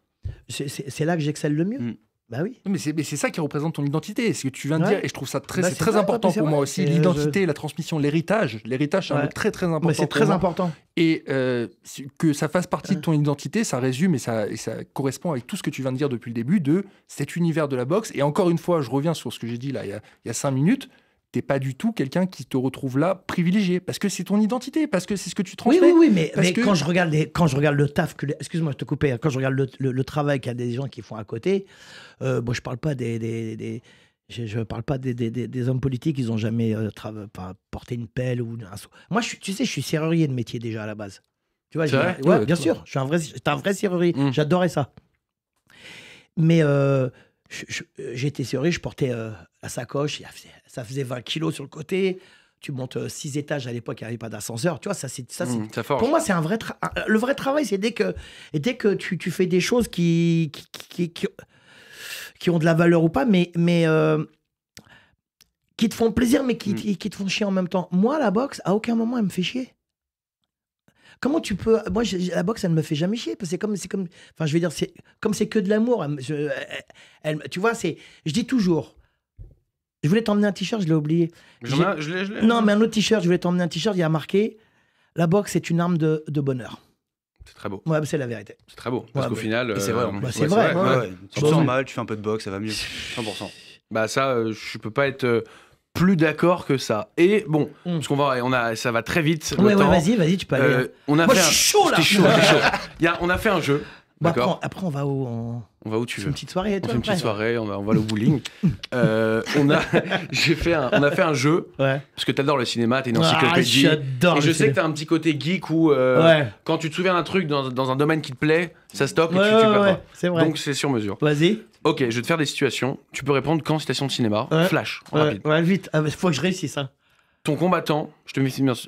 c'est là que j'excelle le mieux. Bah oui. Mais c'est ça qui représente ton identité, ce que tu viens de dire, et je trouve ça c'est très important pour moi aussi. L'identité, la transmission, l'héritage. L'héritage, c'est un mot très très important. Mais c'est très important. Et que ça fasse partie de ton identité, ça résume et ça correspond avec tout ce que tu viens de dire depuis le début de cet univers de la boxe. Et encore une fois, je reviens sur ce que j'ai dit là il y a 5 minutes. T'es pas du tout quelqu'un qui te retrouve là privilégié, parce que c'est ton identité, parce que c'est ce que tu transmets. Oui, mais quand je regarde le taf, excuse-moi, je te coupais, quand je regarde le travail qu'il y a des gens qui font à côté, je parle pas je parle pas des hommes politiques, ils ont jamais porté une pelle ou un seau. Moi, tu sais, je suis serrurier de métier déjà à la base. Tu vois, bien sûr, j'étais un vrai serrurier, j'adorais ça. Mais j'étais serrurier, je portais la sacoche, ça faisait 20 kilos sur le côté. Tu montes 6 étages à l'époque, il n'y avait pas d'ascenseur. Tu vois, ça pour moi, c'est un vrai le vrai travail, c'est dès que tu fais des choses qui ont de la valeur ou pas, mais qui te font plaisir, mais qui te font chier en même temps. Moi, la boxe, à aucun moment, elle me fait chier. Comment tu peux... Moi, la boxe, elle ne me fait jamais chier. Parce que c'est comme... Enfin, je veux dire, c'est que de l'amour. Tu vois, je dis toujours, Je voulais t'emmener un t-shirt, je l'ai oublié. Je l'ai. Non, mais un autre t-shirt, je voulais t'emmener un t-shirt, il y a marqué « La boxe est une arme de bonheur ». C'est très beau. Ouais, c'est la vérité. C'est très beau. Parce qu'au final... c'est vrai. C'est vrai. Tu te sens mal, tu fais un peu de boxe, ça va mieux. 100%. Bah ça, je peux pas être plus d'accord que ça. Et bon, parce qu'on va, ça va très vite. Ouais, vas-y, tu peux aller. Moi, je suis chaud là. T'es chaud. On a fait un jeu. D'accord. Après, on va où On va où tu veux. Une petite soirée. On fait une petite soirée. On va aller au bowling. On a fait un jeu. Ouais. Parce que t'adores le cinéma, t'es une encyclopédie. J'adore. Et je sais que t'as un petit côté geek où quand tu te souviens d'un truc dans un domaine qui te plaît, ça stoppe et tu perds pas. C'est vrai. Donc c'est sur mesure. Vas-y. Ok, je vais te faire des situations. Tu peux répondre quand citation de cinéma. Flash, rapide. Ouais, vite. Faut que je réussisse. Hein. Ton combattant, je te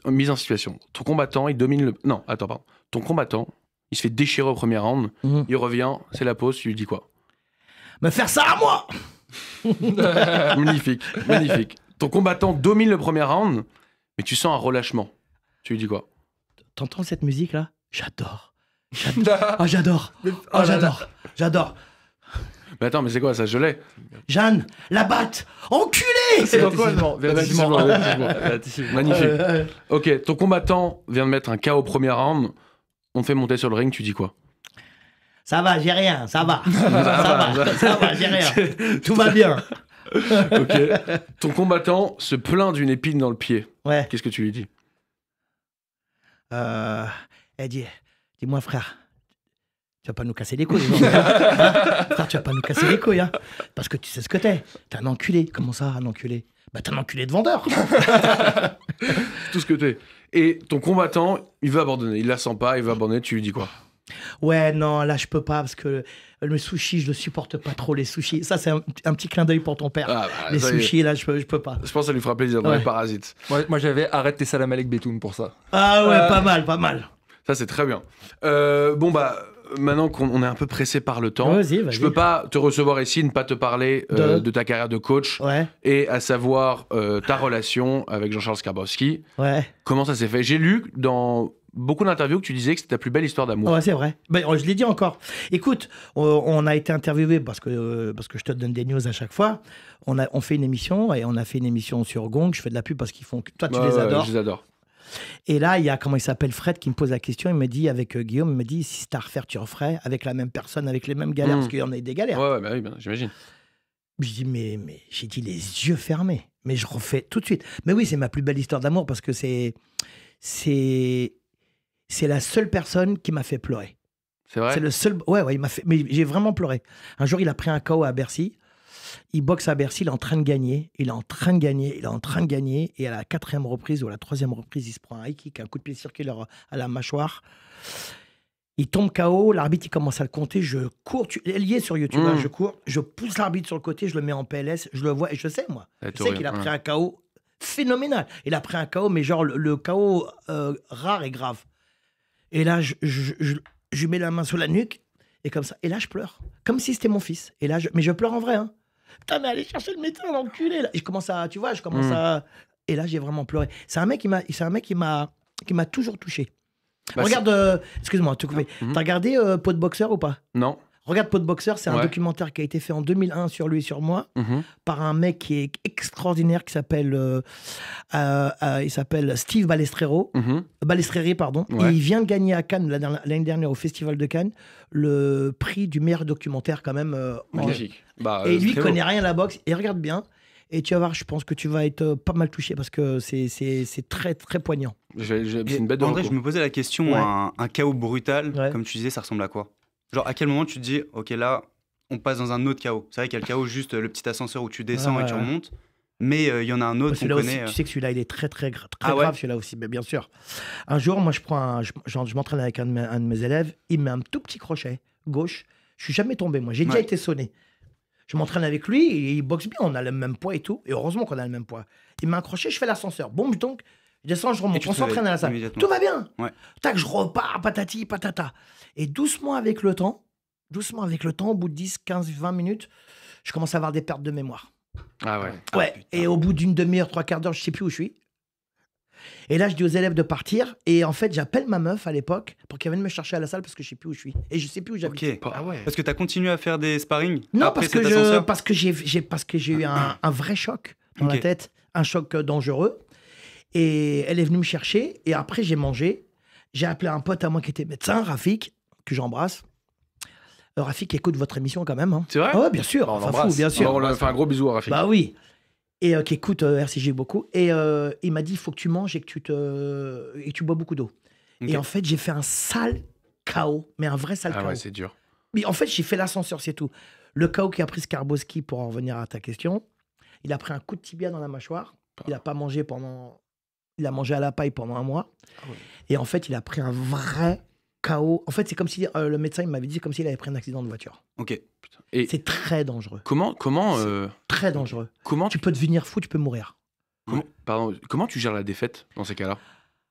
mise en situation. Ton combattant, il domine le. Non, attends, pardon. Ton combattant, il se fait déchirer au premier round. Il revient, c'est la pause. Tu lui dis quoi? Me faire ça à moi. Magnifique. Ton combattant domine le premier round, mais tu sens un relâchement. Tu lui dis quoi? T'entends cette musique là? J'adore. J'adore. Mais attends, mais c'est quoi ça? Je l'ai. Jeanne, la batte, enculé! C'est quoi? Magnifique. Ok, ton combattant vient de mettre un KO au premier round. On te fait monter sur le ring, tu dis quoi? Ça va, j'ai rien, ça va, j'ai rien. Tout va bien. Ok. Ton combattant se plaint d'une épine dans le pied. Ouais. Qu'est-ce que tu lui dis? Dis-moi, frère, tu vas pas nous casser les couilles. Frère, tu vas pas nous casser les couilles, hein. Parce que tu sais ce que t'es. T'es un enculé. Comment ça, un enculé? Bah, t'es un enculé de vendeur. Tout ce que t'es. Et ton combattant, il veut abandonner. Il la sent pas, il veut abandonner. Tu lui dis quoi? Ouais, non, là, je peux pas parce que le sushi, je le supporte pas trop, les sushis. Ça, c'est un petit clin d'œil pour ton père. Les sushis, là, je peux pas. Je pense que ça lui fera plaisir dans les parasites. Moi, j'avais arrête tes salam Alek Betoun pour ça. Ah ouais, pas mal. Ça, c'est très bien. Maintenant qu'on est un peu pressé par le temps, vas-y. Je peux pas te recevoir ici, ne pas te parler de ta carrière de coach, et à savoir ta relation avec Jean-Charles Skarbowski. Ouais. Comment ça s'est fait? J'ai lu dans beaucoup d'interviews que tu disais que c'était ta plus belle histoire d'amour. Ouais, c'est vrai. Je l'ai dit encore. Écoute, on a été interviewé parce que je te donne des news à chaque fois. On fait une émission et on a fait une émission sur Gong. Je fais de la pub parce qu'ils font. Toi, tu les adores. Je les adore. Et là, il y a, comment il s'appelle, Fred, qui me pose la question. Il me dit, avec Guillaume, il me dit, si c'était à refaire, tu referais avec la même personne, avec les mêmes galères, parce qu'il y en a eu des galères. Ouais, bah oui, j'imagine. Je dis, mais j'ai dit les yeux fermés. Mais je refais tout de suite. Mais oui, c'est ma plus belle histoire d'amour parce que c'est la seule personne qui m'a fait pleurer. C'est vrai? C'est le seul. Ouais, il m'a fait. Mais j'ai vraiment pleuré. Un jour, il a pris un KO à Bercy. Il boxe à Bercy, il est en train de gagner. Et à la 4e reprise ou à la 3e reprise, il se prend un high kick, un coup de pied circulaire à la mâchoire. Il tombe KO, l'arbitre il commence à le compter. Je cours, elle y est sur YouTube, hein, je cours, je pousse l'arbitre sur le côté, je le mets en PLS, je le vois et je sais, moi. Je sais qu'il a pris un KO phénoménal. Il a pris un KO, mais genre le KO rare et grave. Et là, je lui mets la main sur la nuque et comme ça. Et là, je pleure. Comme si c'était mon fils. Et là, mais je pleure en vrai, hein. Putain, mais allez chercher le médecin, l'enculé. Là. Et je commence à. Et là, j'ai vraiment pleuré. C'est un mec qui m'a toujours touché. Regarde, excuse-moi, tu coupé. T'as regardé Pot de boxeur ou pas? Non. Regarde Pot de boxeur, c'est un documentaire qui a été fait en 2001 sur lui et sur moi par un mec qui est extraordinaire qui s'appelle il s'appelle Steve Balestreri, pardon. Et il vient de gagner à Cannes l'année dernière au Festival de Cannes le prix du meilleur documentaire quand même. Magnifique. Et lui, il connaît rien à la boxe. Et regarde bien. Et tu vas voir, je pense que tu vas être pas mal touché parce que c'est très, très poignant. C'est une bête de André, je me posais la question, un chaos brutal, Ouais. comme tu disais, ça ressemble à quoi? Genre, à quel moment tu te dis, ok, là, on passe dans un autre chaos? C'est vrai qu'il y a le chaos, juste le petit ascenseur où tu descends et tu remontes, mais il y en a un autre qu'on connaît. Tu sais que celui-là, il est très, très, très grave, celui-là aussi, mais bien sûr. Un jour, moi, je m'entraîne avec un de mes élèves, il met un tout petit crochet gauche. Je suis jamais tombé, moi. J'ai déjà été sonné. Je m'entraîne avec lui, et il boxe bien, on a le même poids et tout, et heureusement qu'on a le même poids. Il met un crochet, je fais l'ascenseur. Bon, donc, je descends, je remonte. On s'entraîne à la salle. Tout va bien. Ouais. Tac, je repars, patati, patata. Et doucement avec le temps, au bout de 10, 15, 20 minutes, je commence à avoir des pertes de mémoire. Ah ouais. Ouais. Et au bout d'une demi-heure, 3/4 d'heure, je sais plus où je suis. Et là, je dis aux élèves de partir. Et en fait, j'appelle ma meuf à l'époque pour qu'elle vienne me chercher à la salle parce que je sais plus où je suis. Et je sais plus où j'habite. Okay. Ah ouais. Parce que tu as continué à faire des sparring Non, après parce que j'ai eu un vrai choc. dans la tête, un choc dangereux. Et elle est venue me chercher. Et après, j'ai mangé. J'ai appelé un pote à moi qui était médecin, Rafik, que j'embrasse. Rafik écoute votre émission quand même. Hein. C'est vrai? Ouais, bien sûr. On l'embrasse. Bien sûr. On lui fait un gros bisou à Rafik. Bah oui. Et qui écoute RCJ beaucoup. Et il m'a dit, il faut que tu manges et que tu bois beaucoup d'eau. Okay. Et en fait, j'ai fait un sale KO, mais un vrai sale KO. Ah ouais, c'est dur. Mais en fait, j'ai fait l'ascenseur, c'est tout. Le KO qui a pris Skarbowski, pour en revenir à ta question, il a pris un coup de tibia dans la mâchoire. Il n'a pas mangé pendant... Il a mangé à la paille pendant 1 mois. Ah ouais. Et en fait, il a pris un vrai KO. En fait, c'est comme si... le médecin, il m'avait dit, c'est comme s'il avait pris un accident de voiture. Ok. Et c'est très dangereux. Comment très dangereux. Comment tu peux devenir fou, tu peux mourir. Comment tu gères la défaite dans ces cas-là?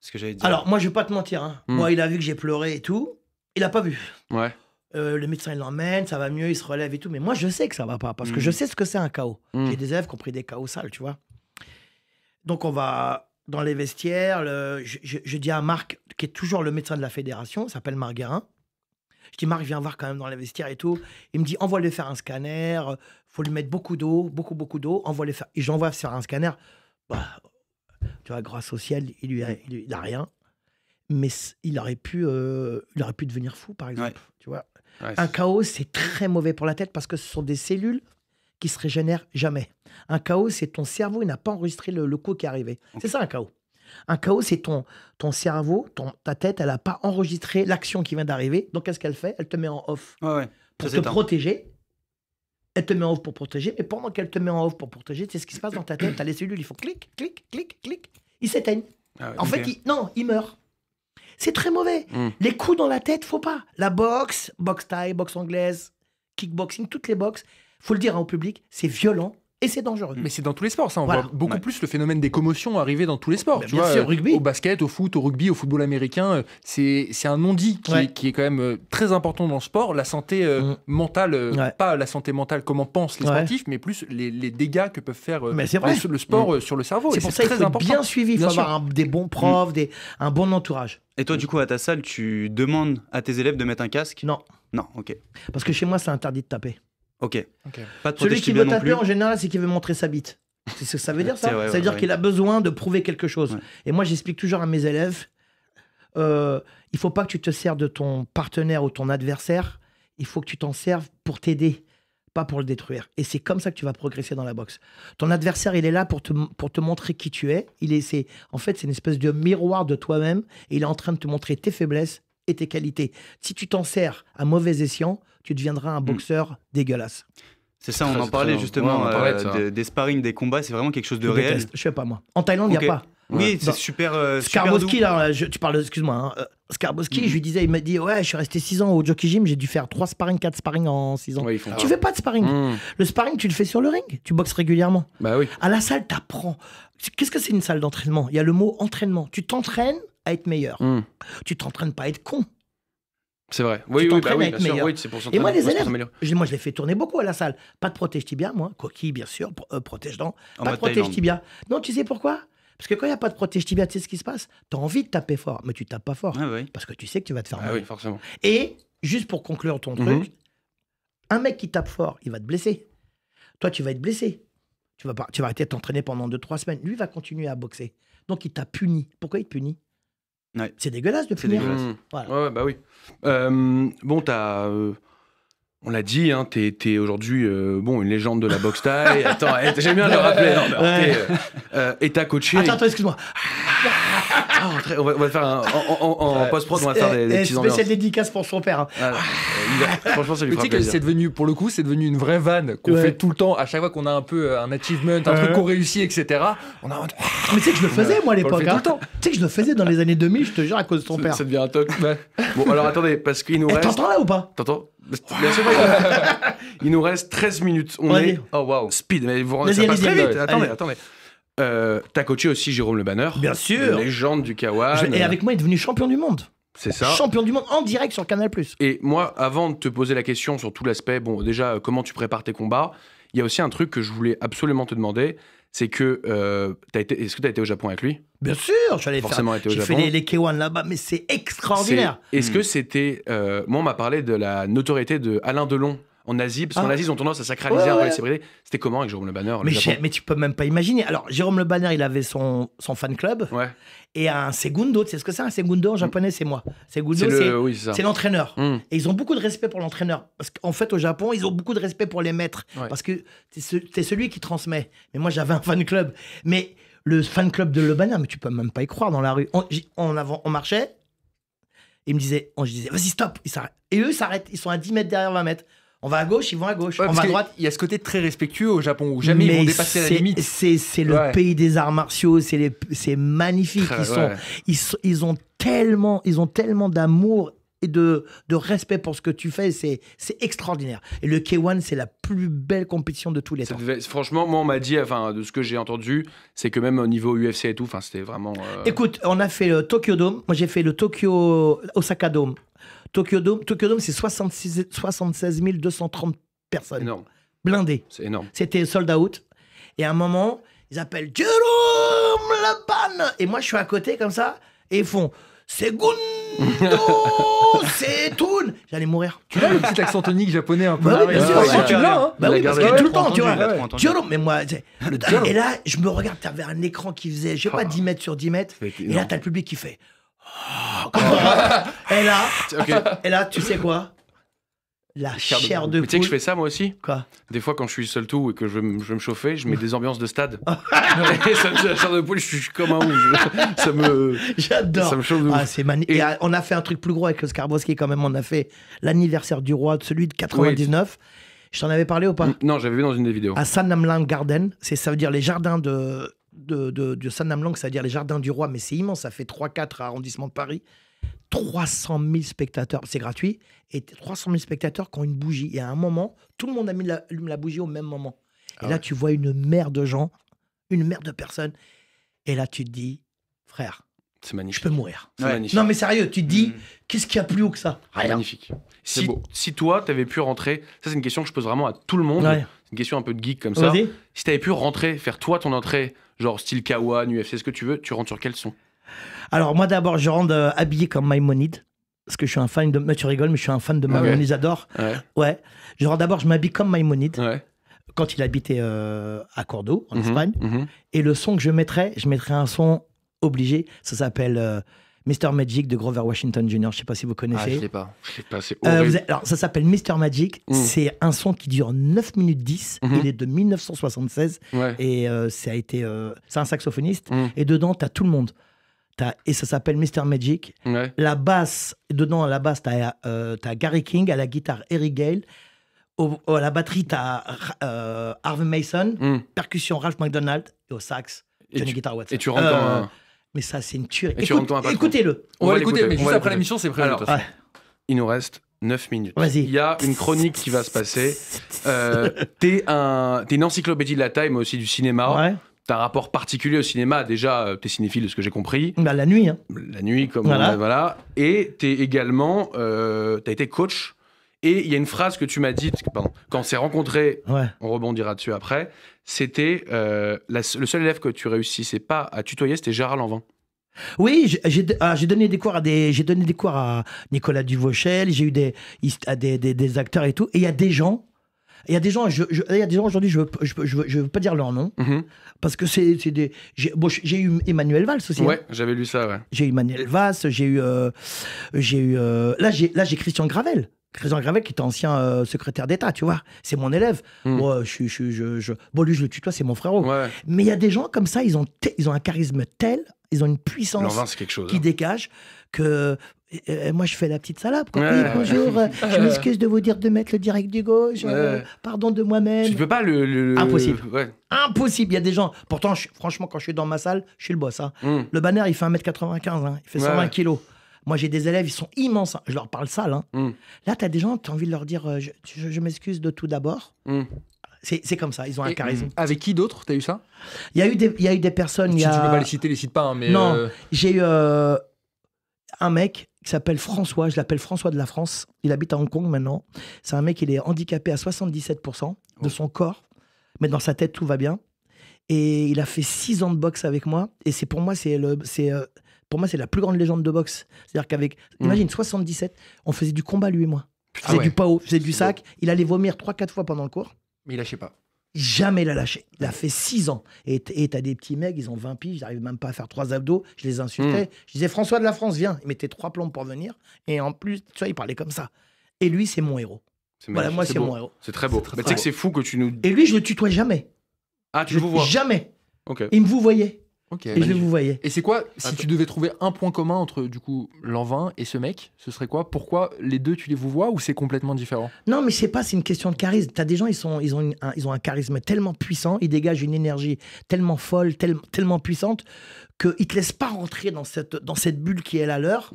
Ce que j'allais dire. Alors, moi, je vais pas te mentir. Hein. Moi, il a vu que j'ai pleuré et tout. Il a pas vu. Ouais. Le médecin, il l'emmène, ça va mieux, il se relève et tout. Mais moi, je sais que ça va pas parce que je sais ce que c'est un KO. J'ai des élèves qui ont pris des KO sales, tu vois. Donc, on va dans les vestiaires. Je dis à Marc, qui est toujours le médecin de la fédération, il s'appelle Marc Guérin. Je dis, Marc, viens voir quand même dans les vestiaires et tout. Il me dit, envoie-le faire un scanner. Faut lui mettre beaucoup d'eau, beaucoup d'eau. Envoie-le faire. Et j'envoie faire un scanner. Bah, tu vois, grâce au ciel, il a rien. Mais il aurait pu devenir fou, par exemple. Ouais. Tu vois, un KO, c'est très mauvais pour la tête parce que ce sont des cellules qui se régénèrent jamais. Un KO, c'est ton cerveau, il n'a pas enregistré le coup qui est arrivé. Okay. C'est ça, un KO. Un KO, c'est ton cerveau, ta tête, elle n'a pas enregistré l'action qui vient d'arriver. Donc, qu'est-ce qu'elle fait? Elle te met en off pour te protéger. Elle te met en off pour protéger. Mais pendant qu'elle te met en off pour protéger, c'est ce qui se passe dans ta tête. Tu as les cellules, ils font clic, clic, clic, clic. Ils s'éteignent. Ah ouais, en fait, ils meurent. C'est très mauvais. Les coups dans la tête, faut pas. La boxe thaï, boxe anglaise, kickboxing, toutes les boxes, faut le dire au public, c'est violent. Et c'est dangereux. Mais c'est dans tous les sports, ça. On voit beaucoup plus le phénomène des commotions arriver dans tous les sports. Tu vois, sûr, rugby. Au basket, au foot, au rugby, au football américain, c'est un non-dit qui est quand même très important dans le sport. La santé mentale, pas la santé mentale comme en pensent les sportifs, mais plus les dégâts que peuvent faire le sport sur le cerveau. C'est pour ça qu'il faut être bien suivi. Il faut avoir des bons profs, un bon entourage. Et toi, du coup, à ta salle, tu demandes à tes élèves de mettre un casque? Non. Non, ok. Parce que chez moi, c'est interdit de taper. Ok. Pas de celui qui veut taper en général, c'est qu'il veut montrer sa bite. C'est ce que ça veut dire, ça. Ça veut dire qu'il a besoin de prouver quelque chose. Ouais. Et moi, j'explique toujours à mes élèves, il faut pas que tu te sers de ton partenaire ou ton adversaire. Il faut que tu t'en serves pour t'aider, pas pour le détruire. Et c'est comme ça que tu vas progresser dans la boxe. Ton adversaire, il est là pour te montrer qui tu es. En fait, c'est une espèce de miroir de toi-même. Et il est en train de te montrer tes faiblesses et tes qualités. Si tu t'en sers à mauvais escient, tu deviendras un boxeur dégueulasse. C'est ça, on en parlait justement, des sparring, des combats, c'est vraiment quelque chose de réel. Je fais pas, moi. En Thaïlande, il n'y a pas. Oui, c'est super. Skarbowski, là, tu parles, excuse-moi. Hein, Skarbowski, je lui disais, il m'a dit, ouais, je suis resté 6 ans au Jockey Gym, j'ai dû faire 3 sparring, 4 sparring en 6 ans. Ouais, tu fais pas de sparring. Le sparring, tu le fais sur le ring. Tu boxes régulièrement. Bah oui. À la salle, t'apprends. Qu'est-ce que c'est une salle d'entraînement? Il y a le mot entraînement. Tu t'entraînes à être meilleur. Tu t'entraînes pas à être con. C'est vrai. Oui, bien sûr. Oui, c'est pour et moi, les élèves, moi, je les fais tourner beaucoup à la salle. Pas de protège tibia, moi. Coquille, bien sûr. Protège dents. Pas de protège tibia. Non, tu sais pourquoi? Parce que quand il n'y a pas de protège tibia, tu sais ce qui se passe? Tu as envie de taper fort, mais tu tapes pas fort. Ah, oui. Parce que tu sais que tu vas te faire mal. Ah oui, forcément. Et, juste pour conclure ton truc, un mec qui tape fort, il va te blesser. Toi, tu vas être blessé. Tu vas arrêter de t'entraîner pendant 2-3 semaines. Lui va continuer à boxer. Donc, il t'a puni. Pourquoi il te punit? Ouais. C'est dégueulasse de punir. Voilà. Ouais, bah oui. Bon, on l'a dit, hein, t'es aujourd'hui une légende de la boxe thaï. Attends, j'aime bien le rappeler. Et t'as coaché. Attends, excuse-moi. On va faire en post-prod, on va faire des petits ambiances. Spéciale dédicace pour son père. Hein. Franchement, ça lui fera plaisir. C'est devenu, pour le coup, c'est devenu une vraie vanne qu'on fait tout le temps. À chaque fois qu'on a un peu un achievement, un truc qu'on réussit, etc. On a. Mais tu sais que je le faisais, moi, à l'époque. Tu sais que je le faisais dans les années 2000, je te jure, à cause de ton père. Ça devient un toc. Bon, alors attendez, parce qu'il nous reste. T'entends là ou pas? T'entends? Bien sûr. Il nous reste 13 minutes. On est. Oh waouh. Speed, mais ça passe très vite. Attendez. T'as coaché aussi Jérôme Le Banner. Bien sûr. Légende du K1. Et avec moi, il est devenu champion du monde. C'est ça. Champion du monde en direct sur Canal+. Et moi, avant de te poser la question sur tout l'aspect, bon, déjà, comment tu prépares tes combats, il y a aussi un truc que je voulais absolument te demander, c'est que est-ce que tu as été au Japon avec lui? Bien sûr, je suis allé j'ai fait les K1 là-bas, mais c'est extraordinaire. Est-ce que c'était... moi, on m'a parlé de la notoriété de Alain Delon en Asie, parce qu'en Asie, ils ont tendance à sacraliser un peu les célébrités. C'était comment avec Jérôme Le Banner? Mais tu peux même pas imaginer. Alors, Jérôme Le Banner, il avait son fan club. Ouais. Et un segundo, tu sais ce que c'est un segundo en japonais? C'est moi. Segundo, c'est l'entraîneur. Et ils ont beaucoup de respect pour l'entraîneur. Parce qu'en fait, au Japon, ils ont beaucoup de respect pour les maîtres. Ouais. Parce que t'es celui qui transmet. Mais moi, j'avais un fan club. Mais le fan club de Le Banner, mais tu peux même pas y croire dans la rue. On marchait. Et je disais, vas-y, stop. Ils s'arrêtent. Et eux, ils s'arrêtent. Ils sont à 10 mètres derrière 20 mètres. On va à gauche, ils vont à gauche. On va à droite. Il y a ce côté très respectueux au Japon où jamais ils vont dépasser la limite. C'est le pays des arts martiaux. C'est magnifique. Ils ont tellement d'amour et de respect pour ce que tu fais. C'est extraordinaire. Et le K1, c'est la plus belle compétition de tous les temps. Franchement, moi, on m'a dit, de ce que j'ai entendu, c'est que même au niveau UFC et tout, c'était vraiment... Écoute, on a fait le Tokyo Dome. Moi, j'ai fait le Osaka Dome. Tokyo Dome, c'est 76 230 personnes. Énorme. Blindées. C'est énorme. C'était sold out. Et à un moment, ils appellent Jérôme Le Banner. Et moi, je suis à côté comme ça. Et ils font Segundo, c'est tout. J'allais mourir. Tu l'as le petit accent tonique japonais un peu. Bah oui, bien sûr. Tu l'as, hein. Bah oui, parce que tout le temps, tu vois. Jérôme, mais moi, et là, je me regarde, t'avais un écran qui faisait, je sais pas, 10 mètres sur 10 mètres. Et là, t'as le public qui fait. Et là, tu sais quoi? La chair de poule. Mais tu sais que je fais ça moi aussi. Quoi? Des fois quand je suis seul tout et que je veux me chauffer, je mets des ambiances de stade. Et ça me fait la chair de poule, je suis comme un ouf. J'adore. Ça me chauffe de ouf. C'est magnifique. Et on a fait un truc plus gros avec Oscar Bosquet quand même. On a fait l'anniversaire du roi, celui de 99. Oui. Je t'en avais parlé ou pas? Non, j'avais vu dans une des vidéos. À Sannamlang Garden, ça veut dire les jardins de Sannamlang, ça veut dire les jardins du roi, mais c'est immense, ça fait 3-4 arrondissements de Paris. 300 000 spectateurs, c'est gratuit, et 300 000 spectateurs qui ont une bougie. Et à un moment, tout le monde allume la bougie au même moment. Et là, tu vois une mer de gens, une mer de personnes. Et là, tu te dis, frère, c'est magnifique. Je peux mourir. Magnifique. Non, mais sérieux, tu te dis, qu'est-ce qu'il y a plus haut que ça? Rien. Magnifique. C'est beau. Si toi, tu avais pu rentrer, ça, c'est une question que je pose vraiment à tout le monde. C'est une question un peu de geek comme ça. Si tu avais pu rentrer, faire toi ton entrée, genre style K1, UFC, ce que tu veux, tu rentres sur quel son? Alors, moi, d'abord, je rentre habillé comme Maïmonide. Parce que je suis un fan de... Mais tu rigoles, mais je suis un fan de Maïmonide, j'adore. Ouais. Je rentre d'abord, je m'habille comme Maïmonide. Quand il habitait à Cordoue, en Espagne. Et le son que je mettrais un son obligé. Ça s'appelle Mr. Magic de Grover Washington Jr. Je ne sais pas si vous connaissez. Je ne l'ai pas. C'est horrible. Alors, ça s'appelle Mr. Magic. C'est un son qui dure 9 minutes 10. Il est de 1976. Et c'est un saxophoniste. Et dedans, tu as tout le monde. Et ça s'appelle Mr. Magic. La basse, dedans, t'as Gary King, à la guitare Eric Gale, à la batterie, t'as Harvey Mason, percussion Ralph McDonald, et au sax, Johnny Guitar Watson. Et tu rentres dans un... Mais ça, c'est une tuerie. Écoutez-le. On va l'écouter, mais juste après l'émission, c'est prévu. Il nous reste 9 minutes. Vas-y. Il y a une chronique qui va se passer. T'es une encyclopédie de la taille, mais aussi du cinéma. T'as un rapport particulier au cinéma. Déjà, t'es cinéphile, de ce que j'ai compris. Bah, la nuit. Hein. La nuit, comme voilà. Et t'es également... t'as été coach. Et il y a une phrase que tu m'as dit, quand on s'est rencontrés, on rebondira dessus après, c'était le seul élève que tu réussissais pas à tutoyer, c'était Gérard Lanvin. Oui, j'ai donné des cours à Nicolas Duvauchel, j'ai eu des acteurs et tout. Et il y a des gens... aujourd'hui, je veux pas dire leur nom, parce que c'est des... J'ai eu Emmanuel Valls aussi. Ouais, j'avais lu ça, ouais. J'ai eu Emmanuel Valls, j'ai eu... Là, j'ai Christian Gravel. Christian Gravel, qui était ancien secrétaire d'État, tu vois. C'est mon élève. Moi, bon, lui, je le tutoie, c'est mon frérot. Ouais. Mais il y a des gens comme ça, ils ont un charisme tel, ils ont une puissance Lanvin, c'est quelque chose, qui dégage que... moi, je fais la petite salade. Oui, bonjour, je m'excuse de vous dire de mettre le direct du gauche. Pardon de moi-même. Tu peux pas Impossible. Impossible. Il y a des gens... Pourtant, franchement, quand je suis dans ma salle, je suis le boss. Hein. Le Banner, il fait 1m95. Hein. Il fait 120 kilos. Moi, j'ai des élèves, ils sont immenses. Hein. Je leur parle sale. Hein. Là, tu as des gens, tu as envie de leur dire je m'excuse de tout d'abord. C'est comme ça, ils ont un charisme. Avec qui d'autre, tu as eu ça? Il y a eu des personnes... Si tu peux pas les citer, les cite pas. Hein, mais non, j'ai eu un mec qui s'appelle François, je l'appelle François de la France. Il habite à Hong Kong maintenant. C'est un mec, il est handicapé à 77% de son corps, mais dans sa tête, tout va bien. Et il a fait 6 ans de boxe avec moi. Et pour moi, c'est la plus grande légende de boxe. C'est-à-dire qu'avec, imagine, 77, on faisait du combat, lui et moi. faisait du PAO, faisait du sac. Il allait vomir 3-4 fois pendant le cours. Mais il lâchait pas. Jamais il a lâché. Il a fait 6 ans. Et t'as des petits mecs, ils ont 20 piges, ils n'arrivent même pas à faire 3 abdos. Je les insultais. Je disais, François de la France, viens. Il mettait 3 plombes pour venir. Et en plus, tu vois, il parlait comme ça. Et lui, c'est mon héros. Voilà, moi, c'est mon héros. C'est très beau. Tu sais que c'est fou que tu nous... Et lui, je le tutoie jamais. Ah, tu le vois? Jamais. Okay. Il me vous voyait. Okay, et je vous voyais. Et c'est quoi, si tu devais trouver un point commun entre du coup Lanvin et ce mec, ce serait quoi? Pourquoi les deux tu les vous vois ou c'est complètement différent? Non, mais je sais pas, c'est une question de charisme. T'as des gens, ils ont un charisme tellement puissant, ils dégagent une énergie tellement folle, tellement puissante, qu'ils te laissent pas rentrer dans cette bulle qui est la leur.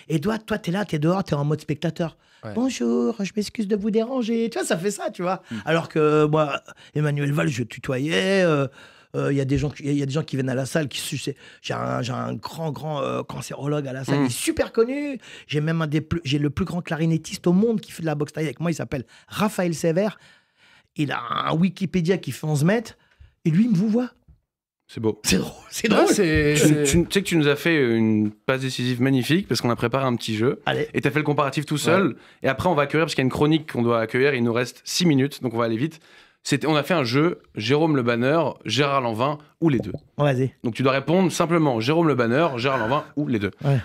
Et toi, t'es là, t'es dehors, t'es en mode spectateur. Ouais. Bonjour, je m'excuse de vous déranger. Tu vois, ça fait ça, tu vois. Alors que moi, Emmanuel Valls, je tutoyais. Il y a des gens qui viennent à la salle j'ai un grand cancérologue à la salle, il est super connu. J'ai même j'ai le plus grand clarinettiste au monde qui fait de la boxe thaï avec moi, il s'appelle Raphaël Sévère. Il a un Wikipédia qui fait 11 mètres et lui il me vous voit. C'est beau. C'est drôle. C'est drôle. Tu sais que tu nous as fait une passe décisive magnifique parce qu'on a préparé un petit jeu. Allez. Et tu as fait le comparatif tout seul. Ouais. Et après, on va accueillir parce qu'il y a une chronique qu'on doit accueillir. Il nous reste 6 minutes, donc on va aller vite. On a fait un jeu, Jérôme Le Banner, Gérard Lanvin ou les deux. Vas-y. Donc tu dois répondre simplement Jérôme Le Banner, Gérard Lanvin ou les deux. Ouais.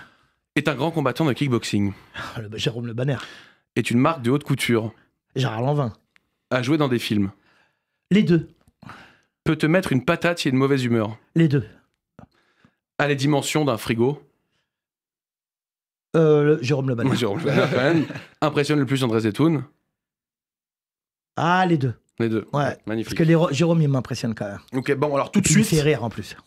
Est un grand combattant de kickboxing. Jérôme Le Banner. Est une marque de haute couture. Gérard Lanvin. A joué dans des films. Les deux. Peut te mettre une patate s'il y a une mauvaise humeur. Les deux. A les dimensions d'un frigo. Jérôme Le Banner. Jérôme Le Banner quand même. Impressionne le plus André Zetoun. Ah, les deux. Les deux. Ouais. Magnifique. Parce que Jérôme, il m'impressionne quand même. Ok, bon, alors tout de suite. Il me fait rire en plus.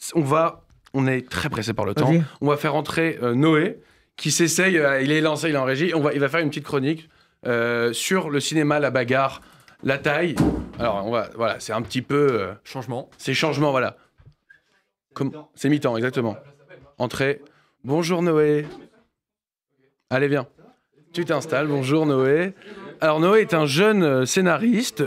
On est très pressé par le temps. On va faire entrer Noé, qui s'essaye. Il est lancé, il est en régie. Il va faire une petite chronique sur le cinéma, la bagarre, la taille. Alors, voilà, c'est un petit peu. Changement. C'est changement, voilà. C'est mi-temps, exactement. Entrée. Bonjour Noé. Allez, viens. Tu t'installes. Bonjour Noé. Alors Noé est un jeune scénariste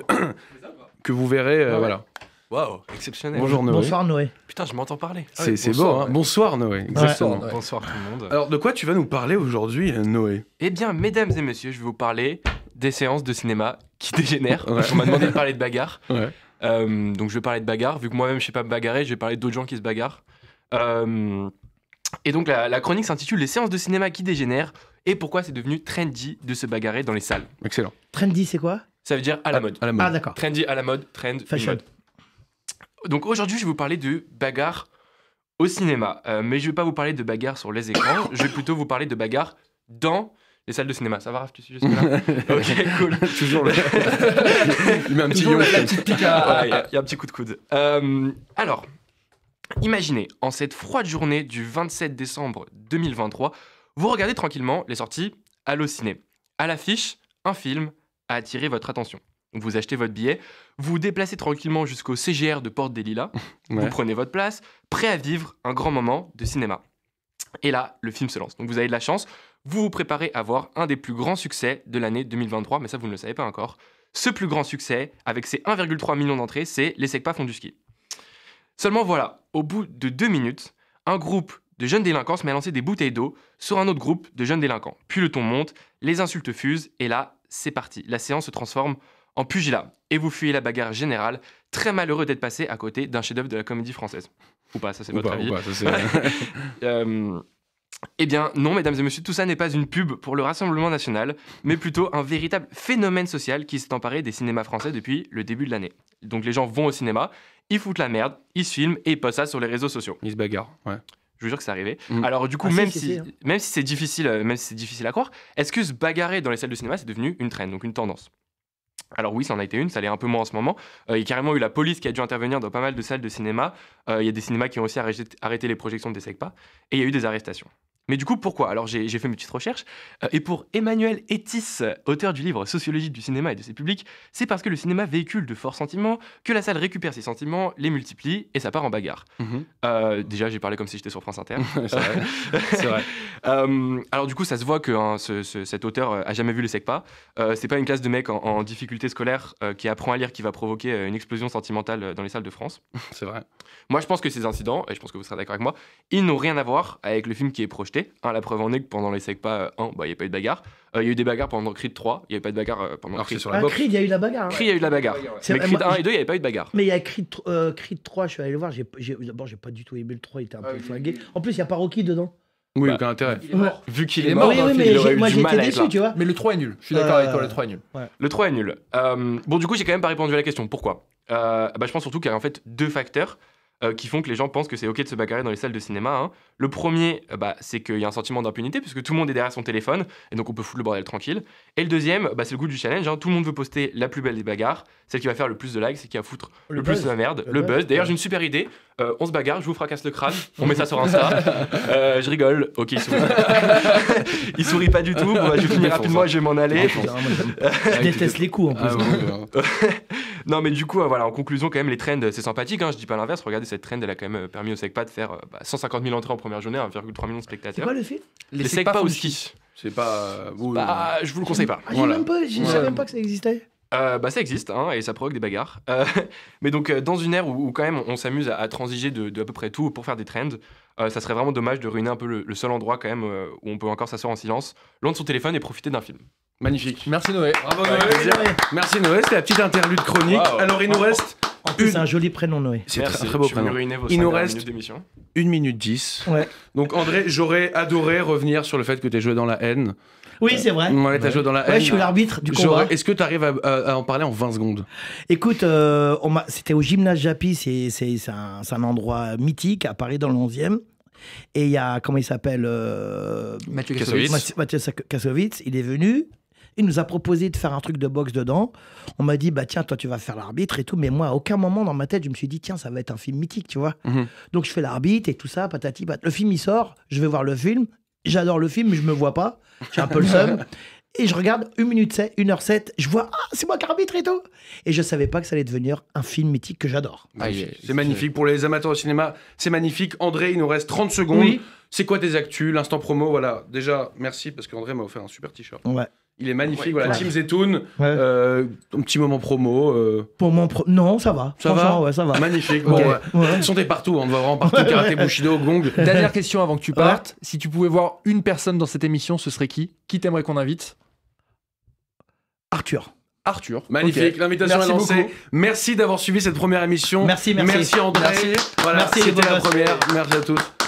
que vous verrez, voilà. Waouh, exceptionnel. Bonjour Noé. Bonsoir Noé. Putain, je m'entends parler. C'est beau, hein. Bonsoir Noé. Exactement. Bonsoir tout le monde. Alors de quoi tu vas nous parler aujourd'hui, Noé? Eh bien, mesdames et messieurs, je vais vous parler des séances de cinéma qui dégénèrent. Ouais. On m'a demandé de parler de bagarre. Ouais. Donc je vais parler de bagarre. Vu que moi-même je sais pas me bagarrer, je vais parler d'autres gens qui se bagarrent. Et donc la chronique s'intitule Les séances de cinéma qui dégénèrent et pourquoi c'est devenu trendy de se bagarrer dans les salles. Excellent. Trendy, c'est quoi? Ça veut dire à la mode. À la mode. Ah d'accord. Trendy à la mode, trend, fashion. Mode. Donc aujourd'hui, je vais vous parler de bagarre au cinéma. Mais je vais pas vous parler de bagarre sur les écrans, je vais plutôt vous parler de bagarre dans les salles de cinéma. Ça va, Raph, tu suis jusque-là? Ok, cool. Toujours le... Il met un petit la petite pica. Il y a un petit coup de coude. Alors, imaginez, en cette froide journée du 27 décembre 2023, vous regardez tranquillement les sorties Allociné. À l'affiche, un film a attiré votre attention. Vous achetez votre billet, vous vous déplacez tranquillement jusqu'au CGR de Porte des Lilas, vous prenez votre place, prêt à vivre un grand moment de cinéma. Et là, le film se lance. Donc vous avez de la chance, vous vous préparez à voir un des plus grands succès de l'année 2023, mais ça vous ne le savez pas encore. Ce plus grand succès, avec ses 1,3 million d'entrées, c'est Les Secpas font du ski. Seulement voilà, au bout de 2 minutes, un groupe de jeunes délinquants se met à lancer des bouteilles d'eau sur un autre groupe de jeunes délinquants. Puis le ton monte, les insultes fusent, et là, c'est parti. La séance se transforme en pugilat. Et vous fuyez la bagarre générale, très malheureux d'être passé à côté d'un chef-d'œuvre de la comédie française. Ou pas, ça c'est votre avis. Eh bien, non, mesdames et messieurs, tout ça n'est pas une pub pour le Rassemblement national, mais plutôt un véritable phénomène social qui s'est emparé des cinémas français depuis le début de l'année. Donc les gens vont au cinéma, ils foutent la merde, ils se filment et ils postent ça sur les réseaux sociaux. Ils se bagarrent, ouais. Je vous jure que c'est arrivé. Alors du coup, même si c'est difficile à croire, est-ce que se bagarrer dans les salles de cinéma, c'est devenu une trend, donc une tendance? Alors oui, ça en a été une, ça l'est un peu moins en ce moment. Il y a carrément eu la police qui a dû intervenir dans pas mal de salles de cinéma. Il y a des cinémas qui ont aussi arrêté les projections des Secpas. Et il y a eu des arrestations. Mais du coup, pourquoi? Alors j'ai fait mes petites recherches. Et pour Emmanuel Etis, auteur du livre Sociologie du cinéma et de ses publics, c'est parce que le cinéma véhicule de forts sentiments, que la salle récupère ces sentiments, les multiplie et ça part en bagarre. Déjà, j'ai parlé comme si j'étais sur France Inter. C'est vrai. C'est vrai. Alors du coup, ça se voit que cet auteur a jamais vu les Secpas. C'est pas une classe de mecs en difficulté scolaire qui apprend à lire qui va provoquer une explosion sentimentale dans les salles de France. C'est vrai. Moi, je pense que ces incidents, et je pense que vous serez d'accord avec moi, ils n'ont rien à voir avec le film qui est projeté. passé. Hein, la preuve en est que pendant les SECPA 1, il n'y a pas eu de bagarre. Il y a eu des bagarres pendant Creed 3, il n'y avait pas de bagarre pendant Creed. Sur la boxe. Creed, il y a eu la bagarre. Creed, il y a eu la bagarre. Mais Creed 1 et 2, il n'y avait pas eu de bagarre. Mais il y a Creed 3, je suis allé le voir. D'abord, j'ai pas du tout aimé le 3, il était un peu flingué. En plus, il n'y a pas Rocky dedans. Oui, aucun intérêt. Il est mort. Vu qu'il est mort, oui, mais moi j'étais déçu, tu vois. Mais le 3 est nul. Je suis d'accord avec toi, le 3 est nul. Le 3 est nul. Bon, du coup, j'ai quand même pas répondu à la question. Pourquoi ? Je pense surtout qu'il y a en fait 2 facteurs qui font que les gens pensent que c'est ok de se bagarrer dans les salles de cinéma. Hein. Le premier, c'est qu'il y a un sentiment d'impunité puisque tout le monde est derrière son téléphone et donc on peut foutre le bordel tranquille. Et le deuxième, c'est le goût du challenge. Hein. Tout le monde veut poster la plus belle des bagarres, celle qui va faire le plus de likes, celle qui va foutre le plus de la merde, le buzz. D'ailleurs, j'ai une super idée. On se bagarre, je vous fracasse le crâne, on met ça sur Insta. Je rigole. Ok, il sourit. Il sourit pas du tout. Bon, je vais finir rapidement et je vais m'en aller. Je déteste les coups en plus. Non, mais du coup, voilà, en conclusion, quand même, les trends, c'est sympathique. Hein, je dis pas l'inverse. Regardez, cette trend, elle a quand même permis au SECPA de faire 150 000 entrées en première journée, 1,3 million de spectateurs. C'est quoi le film ? Les SECPA au ski. C'est pas. Je vous le conseille pas. Je savais même pas que ça existait. Ça existe, hein, et ça provoque des bagarres. Mais donc, dans une ère où quand même on s'amuse à transiger de à peu près tout pour faire des trends, ça serait vraiment dommage de ruiner un peu le seul endroit quand même où on peut encore s'asseoir en silence, loin de son téléphone et profiter d'un film. Magnifique. Merci Noé. Bravo Noé. Merci Noé, c'était la petite interlude chronique. Wow. Alors il nous reste... En plus, c'est un joli prénom, Noé. C'est un très beau prénom. Il nous reste 1 minute 10. Ouais. Donc André, j'aurais adoré revenir sur le fait que tu aies joué dans la haine. Oui, c'est vrai. Ouais, t'as joué dans la haine. Ouais, je suis l'arbitre du combat. Est-ce que tu arrives à en parler en 20 secondes ? Écoute, c'était au gymnase Japy, c'est un endroit mythique à Paris dans le 11e. Et il y a, comment il s'appelle Mathieu Kassovitz. Mathieu Kassovitz, il est venu. Il nous a proposé de faire un truc de boxe dedans. On m'a dit, tiens, toi, tu vas faire l'arbitre et tout. Mais moi, à aucun moment dans ma tête, je me suis dit, tiens, ça va être un film mythique, tu vois. Donc, je fais l'arbitre et tout ça, patati patata. Le film, il sort. Je vais voir le film. J'adore le film, mais je me vois pas. J'ai un peu le seum. Et je regarde 1h07. Je vois, c'est moi qui arbitre et tout. Et je savais pas que ça allait devenir un film mythique que j'adore. C'est magnifique. Pour les amateurs de cinéma, c'est magnifique. André, il nous reste 30 secondes. Oui. C'est quoi tes actus, l'instant promo ? Voilà, déjà, merci parce qu'André m'a offert un super t-shirt. Ouais. Il est magnifique, voilà, Team Zetoun, ton petit moment promo. Pour mon non, ça va. Ça va ? Ouais, ça va. Magnifique. Bon, ils sont partout, on te voit vraiment partout, karaté, bushido, gong. Dernière question avant que tu partes. Si tu pouvais voir une personne dans cette émission, ce serait qui ? Qui t'aimerais qu'on invite ? Arthur. Magnifique, l'invitation est lancée. Beaucoup. Merci d'avoir suivi cette première émission. Merci André. Merci. Voilà, c'était la première. Merci à tous.